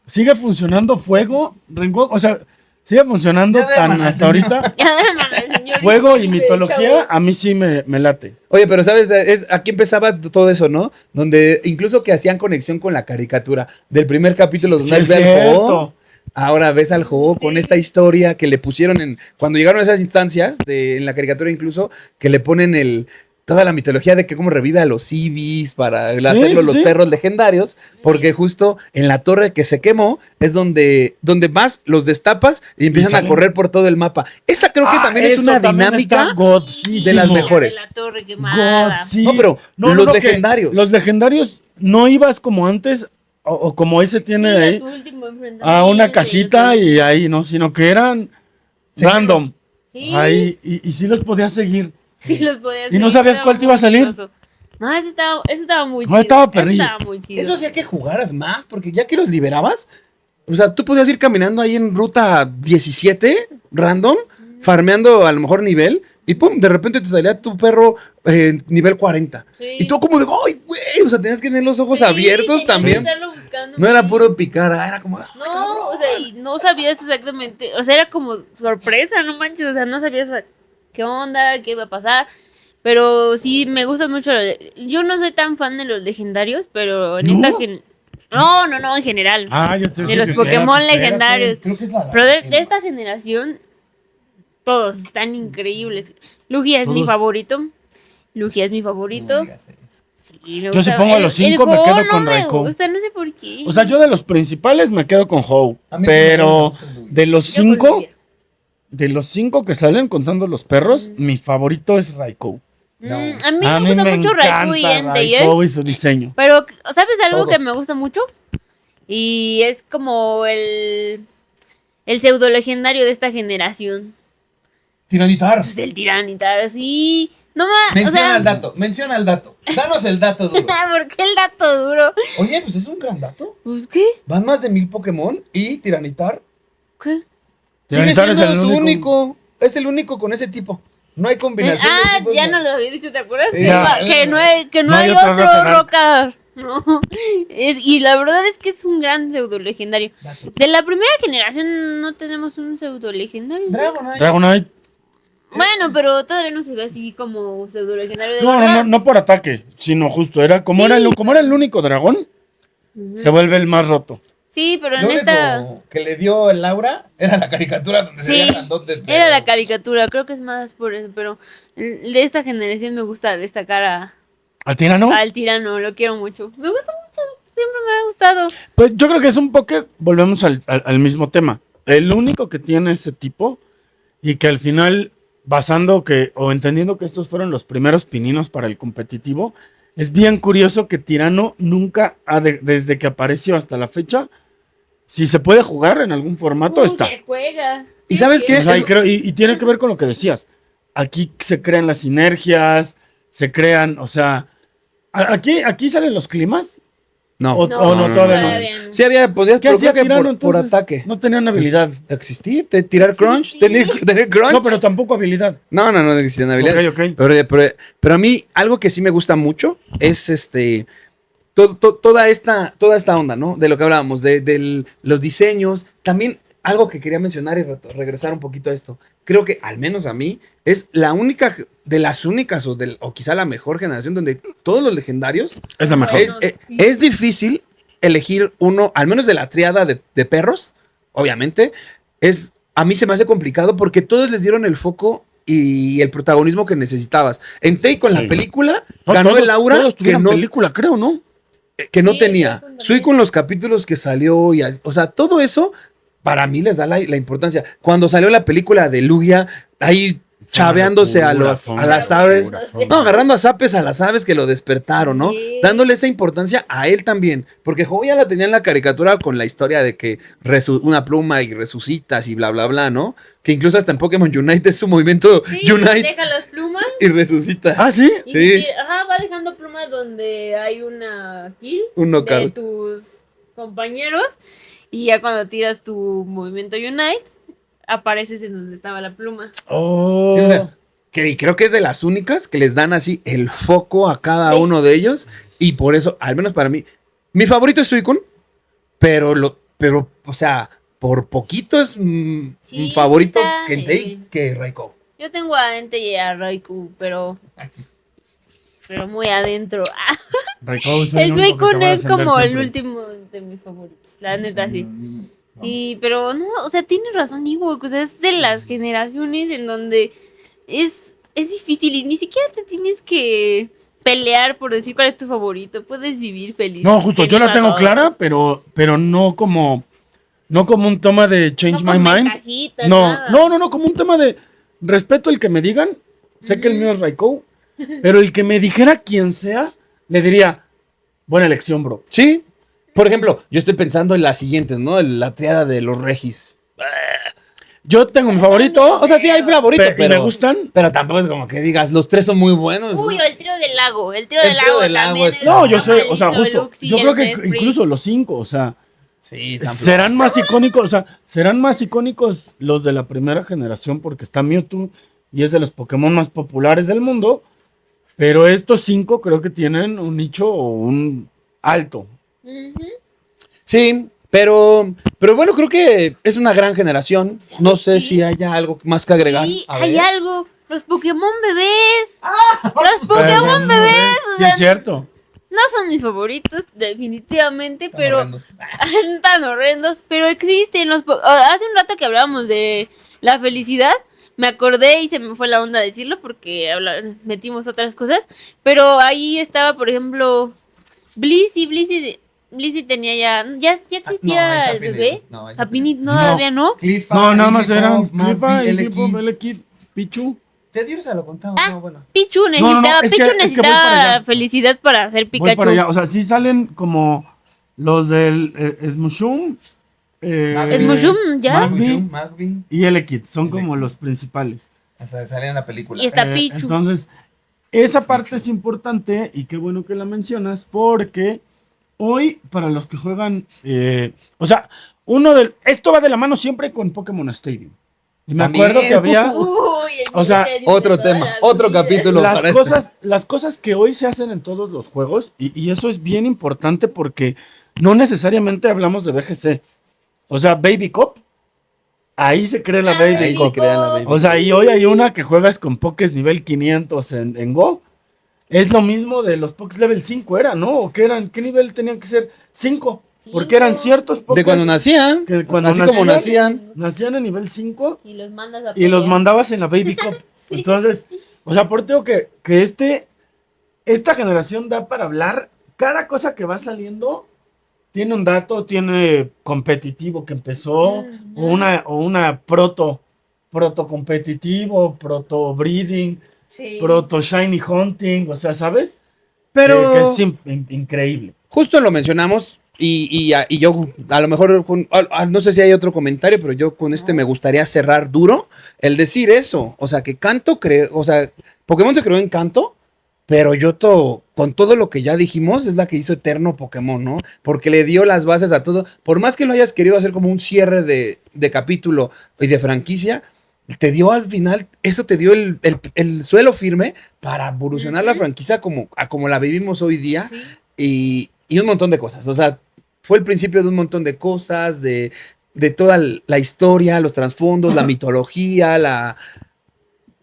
Sigue funcionando fuego, Rengoku, o sea, sigue funcionando Ya tan déjame, hasta señor. ahorita. Ya, hermano, señor. Fuego y Chavo. mitología, a mí sí me late. Oye, pero sabes, aquí empezaba todo eso, ¿no? Donde incluso que hacían conexión con la caricatura del primer capítulo donde Sí, él ve al cierto. Ho. Ahora ves al Ho con esta historia que le pusieron cuando llegaron a esas instancias en la caricatura incluso que le ponen toda la mitología de que cómo revive a los Ibis para hacerlo sí, los sí. perros legendarios, porque justo en la torre que se quemó es donde vas, los destapas y empiezan a salen. correr por todo el mapa. Esta creo que también es eso una también dinámica está godísimo. de las mejores. De la torre quemada. Sí. No, pero los legendarios. Los legendarios no ibas como antes o como ese tiene Sí, ahí tu último a enfrentamiento una casita y ahí, ¿no? Sino que eran random. Sí, Ahí, y sí los podías seguir. sí los podías ¿Y no seguir, sabías estaba cuál te iba a muy salir? chistoso. No, eso estaba muy No, chido. estaba Eso perrillo. estaba muy chido. Eso hacía que jugaras más, porque ya que los liberabas, o sea, tú podías ir caminando ahí en ruta 17, random, farmeando a lo mejor nivel, y pum, de repente te salía tu perro nivel 40. Sí. Y tú como de, ¡ay, güey! O sea, tenías que tener los ojos Sí, abiertos tenías que también. estarlo buscando. No era puro picar, era como... "Ah, No, o sea, y no sabías exactamente, o sea, era como sorpresa, no manches, o sea, no sabías qué onda, qué iba a pasar, pero sí, me gusta mucho, yo no soy tan fan de los legendarios, pero en ¿No? esta no, en general, Ah, yo te de los Pokémon legendarios, Creo que es la pero de esta generación, todos están increíbles, Lugia es mi Todos. favorito, Lugia es mi favorito. No digas eso. Sí, me Yo gusta. si pongo a los 5 me Ho quedo no con me Raikou. gusta, no sé por qué. O sea, yo de los principales me quedo con Ho. A mí Pero también me gusta el de los Yo con 5, Lugia. de los 5 que salen contando los perros, mi favorito es Raikou. No. A mí me gusta mucho Raikou y Entei, ¿eh? Raikou y su diseño. Pero, ¿sabes algo que Todos. me gusta mucho? Y es como el pseudo legendario de esta generación. Tiranitar. Pues el tiranitar, sí. No más, o sea, Menciona el dato. Danos el dato duro. ¿por qué el dato duro? Oye, pues es un gran dato. Pues, ¿qué? Van más de 1000 Pokémon y Tiranitar ¿Qué? sigue Tiranitar es siendo el su único. único. Es el único con ese tipo. No hay combinación de tipos. Ya no lo había dicho, ¿te acuerdas? Ya. Que no hay, No hay otro otro Roca Rocas. No. Y la verdad es que es un gran pseudo legendario. Dato. De la primera generación no tenemos un pseudo legendario. Dragonite. Dragonite. Bueno, pero todavía no se ve así como pseudo legendario de No, verdad. no por ataque, sino justo. Era como, Sí. como era el único dragón, Ujú. se vuelve el más roto. Sí, pero Lo en esta único que le dio el Laura era la caricatura donde se Sí, veía grandote el era perro. la caricatura, creo que es más por eso, pero de esta generación me gusta destacar ¿Al tirano? al tirano, lo quiero mucho. Me gusta mucho, siempre me ha gustado. Pues yo creo que es un poco, volvemos al mismo tema. El único que tiene ese tipo y que al final, basando que, o entendiendo que estos fueron los primeros pininos para el competitivo, es bien curioso que Tirano nunca, desde que apareció hasta la fecha, si se puede jugar en algún formato, está. Se juega. ¿Y sabes qué? O sea, y tiene que ver con lo que decías. Aquí se crean las sinergias, se crean, o sea, aquí salen los climas. No. O no, todavía no. Sí podías, ¿Qué pero hacía creo que Tirano por entonces? ataque. No tenían habilidad. Existir, tirar crunch, Sí. tener crunch. No, pero tampoco habilidad. No existían habilidades. Ok. Pero a mí, algo que sí me gusta mucho es toda esta onda, ¿no? De lo que hablábamos, de los diseños. También algo que quería mencionar y regresar un poquito a esto. Creo que, al menos a mí, es la única, de las únicas, o quizá la mejor generación, donde todos los legendarios, Es la mejor. es difícil elegir uno, al menos de la triada de perros, obviamente, a mí se me hace complicado porque todos les dieron el foco y el protagonismo que necesitabas. En Tay con la Sí. película No, ganó todos- el aura todos que tuvieron no, película, creo, ¿no? que no Sí, tenía. Suicune Sui también. con los capítulos que salió y o sea, todo eso para mí les da la importancia. Cuando salió la película de Lugia, ahí chaveándose a las aves. No, agarrando a zapes a las aves que lo despertaron, ¿no? Sí. Dándole esa importancia a él también. Porque Joe ya la tenía en la caricatura con la historia de que una pluma y resucitas y bla, bla, bla, ¿no? Que incluso hasta en Pokémon Unite es su movimiento Sí, Unite deja las plumas y resucita. Ah, ¿sí? y Sí. va dejando plumas donde hay una kill Un de knockout. tus compañeros y ya cuando tiras tu movimiento Unite apareces en donde estaba la pluma. Oh. Que creo que es de las únicas que les dan así el foco a cada Sí. uno de ellos. Y por eso, al menos para mí, mi favorito es Suicune, pero, o sea, por poquito es Sí, favorito está, Kentei que Raikou. Yo tengo a Ente y a Raikou, pero muy adentro. Raikou es El único que te Suicune va a es como defender el siempre. último de mis favoritos, la neta sí. Pero no, o sea, tienes razón, Ivo, o sea, es de las generaciones en donde es difícil y ni siquiera te tienes que pelear por decir cuál es tu favorito, puedes vivir feliz. No, justo, yo la teniendo a tengo todos. clara, pero no como un tema de change No my con mind. ventajitas, No, nada. no, como un tema de respeto el que me digan. Sé que el mío es Raikou, pero el que me dijera quien sea, le diría, buena elección, bro. Sí. Por ejemplo, yo estoy pensando en las siguientes, ¿no? La triada de los Regis. Yo tengo mi favorito. O sea, sí hay favorito, y me gustan. Pero tampoco es como que digas, los tres son muy buenos. Uy, ¿no? el trío del lago, el trío El del trío lago del lago también es- es No, yo sé, o sea, Ramalito, justo. Luxie Yo y creo el que Mesprit. incluso los 5, o sea, Sí, tampoco. serán más icónicos, o sea, serán más icónicos los de la primera generación porque está Mewtwo y es de los Pokémon más populares del mundo, pero estos 5 creo que tienen un nicho o un alto. Ujú. Sí, pero bueno, creo que es una gran generación. No sé Sí. si haya algo más que agregar. Sí, A hay ver. algo. Los Pokémon bebés. Los Pokémon bebés. O Sí, sea, es cierto. no son mis favoritos, definitivamente, Están pero horrendos. tan horrendos. Pero existen hace un rato que hablábamos de la felicidad. Me acordé y se me fue la onda decirlo porque metimos otras cosas. Pero ahí estaba, por ejemplo, Blissey tenía ya existía el bebé. Happy Meal todavía no. No, nada más eran Clifa y Clipo, Elekid, Pichu. Te dio se lo contamos. Ah, No, bueno. Pichu no, necesitaba, es que- Pichu es que voy necesitaba para allá. felicidad para ser Voy Pikachu. para allá. O sea, sí salen como los del Smushum. Smushum, ¿ya? Magby. Y Elekid. Son como Elekid. los principales. Hasta sale en la película. Y está Pichu. Entonces, esa parte es importante y qué bueno que la mencionas porque hoy, para los que juegan, o sea, esto va de la mano siempre con Pokémon Stadium. Y me También. acuerdo que había Uy, el O sea, misterio de otro toda tema, la otro vida. capítulo. las cosas que hoy se hacen en todos los juegos, y eso es bien importante porque no necesariamente hablamos de BGC. O sea, Baby Cop, ahí se cree la Baby Ahí Cop. se crea la Baby O sea, y hoy hay una que juegas con Pokés nivel 500 en Go. Es lo mismo de los Pokés level 5, ¿era, no? ¿O qué eran? ¿Qué nivel tenían que ser? 5. Porque eran ciertos Pokés De cuando nacían. que cuando así como nacían. nacían en nivel 5 Y los mandas a y los pelear. mandabas en la Baby Cup. Entonces, o sea, por digo que esta generación da para hablar. Cada cosa que va saliendo tiene un dato, tiene competitivo que empezó, o una proto competitivo, proto breeding, Sí. proto shiny hunting, o sea, ¿sabes? Pero Que es increíble. justo lo mencionamos y yo a lo mejor, no sé si hay otro comentario, pero yo con me gustaría cerrar duro el decir eso. O sea, que Kanto o sea, Pokémon se creó en Kanto, pero Yoto, con todo lo que ya dijimos, es la que hizo eterno Pokémon, ¿no? Porque le dio las bases a todo. Por más que lo hayas querido hacer como un cierre de capítulo y de franquicia, te dio al final, eso te dio el suelo firme para evolucionar la franquicia como la vivimos hoy día. Sí. y un montón de cosas. O sea, fue el principio de un montón de cosas, de toda la historia, los trasfondos, la mitología,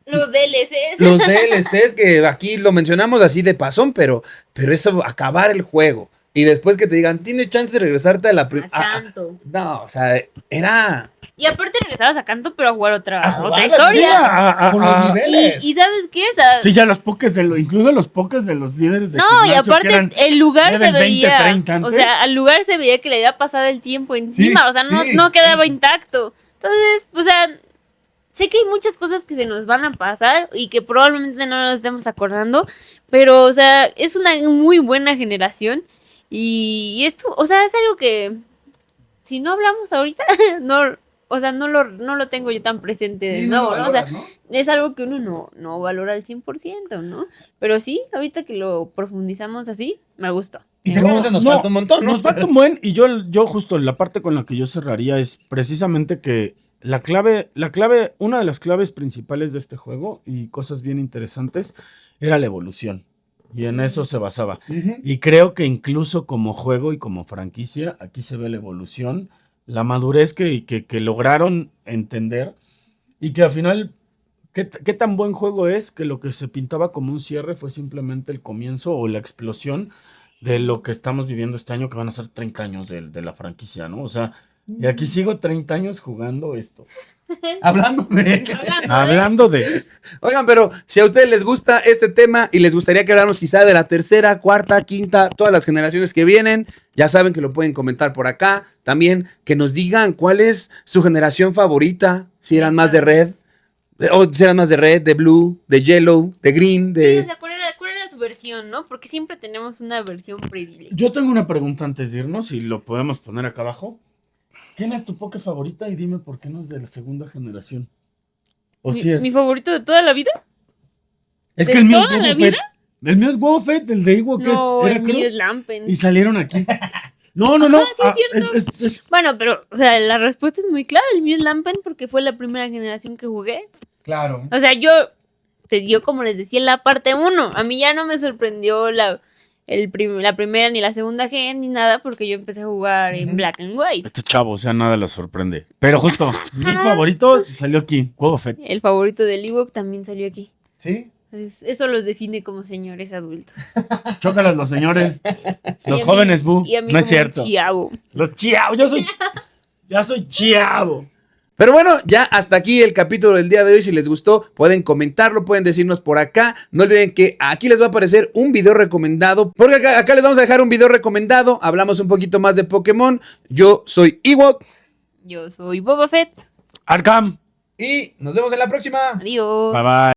Los DLCs. los DLCs, que aquí lo mencionamos así de pasón, pero eso, acabar el juego. Y después que te digan, tienes chance de regresarte a la A Canto. no, o sea, era... Y aparte regresabas a Canto, pero a jugar otra jugar historia. con los niveles. Y ¿sabes qué? O sea, Sí, ya los pokés incluso los pokés de los líderes de no, y gimnasio que aparte eran el lugar se nivel 20, veía, 30 antes. o sea, al lugar se veía que le había pasado el tiempo encima, Sí, o sea, no, sí, no quedaba sí. intacto. Entonces, o sea, sé que hay muchas cosas que se nos van a pasar y que probablemente no nos estemos acordando, pero, o sea, es una muy buena generación y esto, o sea, es algo que si no hablamos ahorita, no, o sea, no lo tengo yo tan presente de Sí, nuevo, lo ¿no? O sea, valoras, ¿no? es algo que uno no valora al 100%, ¿no? Pero sí, ahorita que lo profundizamos así, me gustó. Y seguramente nos falta un montón, ¿no? Nos falta un buen, y yo justo la parte con la que yo cerraría es precisamente que la clave, una de las claves principales de este juego y cosas bien interesantes era la evolución. Y en eso se basaba. Ujú. Y creo que incluso como juego y como franquicia, aquí se ve la evolución, la madurez que lograron entender y que al final, ¿qué tan buen juego es que lo que se pintaba como un cierre fue simplemente el comienzo o la explosión de lo que estamos viviendo este año, que van a ser 30 años de la franquicia, ¿no? O sea, y aquí sigo 30 años jugando esto. Hablando de... Hablando de... Oigan, pero si a ustedes les gusta este tema y les gustaría que habláramos quizá de la tercera, cuarta, quinta, todas las generaciones que vienen, ya saben que lo pueden comentar por acá. También que nos digan cuál es su generación favorita, si eran más de red, o si eran más de red, de blue, de yellow, de green, Sí, de... o sea, ¿cuál era su versión, no? Porque siempre tenemos una versión predilecta. Yo tengo una pregunta antes de irnos y lo podemos poner acá abajo. ¿Quién es tu poke favorita? Y dime por qué no es de la segunda generación. ¿O si es? ¿Mi favorito de toda la vida? Es ¿de que el mío es toda la Boba vida? Fett. El mío es Boba Fett, el de Ewok No, era el mío Cruz. es Lampen. Y salieron aquí. No. Ah, sí, es cierto. Es- Bueno, pero, o sea, la respuesta es muy clara. El mío es Lampen porque fue la primera generación que jugué. Claro. O sea, te dio como les decía en la parte 1. A mí ya no me sorprendió la primera ni la segunda gen ni nada porque yo empecé a jugar en Ujú. Black and White. Este chavo, o sea, nada lo sorprende. Pero justo, mi favorito salió aquí, Boba Fett. El favorito del Ewok también salió aquí. ¿Sí? Eso los define como señores adultos. Chócalas los señores. Y Los a mí- jóvenes, bu. y a mí No es como cierto. chiavo. Los chiao, ya soy chiavo. Pero bueno, ya hasta aquí el capítulo del día de hoy. Si les gustó, pueden comentarlo, pueden decirnos por acá. No olviden que aquí les va a aparecer un video recomendado, porque acá les vamos a dejar un video recomendado. Hablamos un poquito más de Pokémon. Yo soy Ewok Yo soy Boba Fett. Arkham. Y nos vemos en la próxima. Adiós. Bye bye.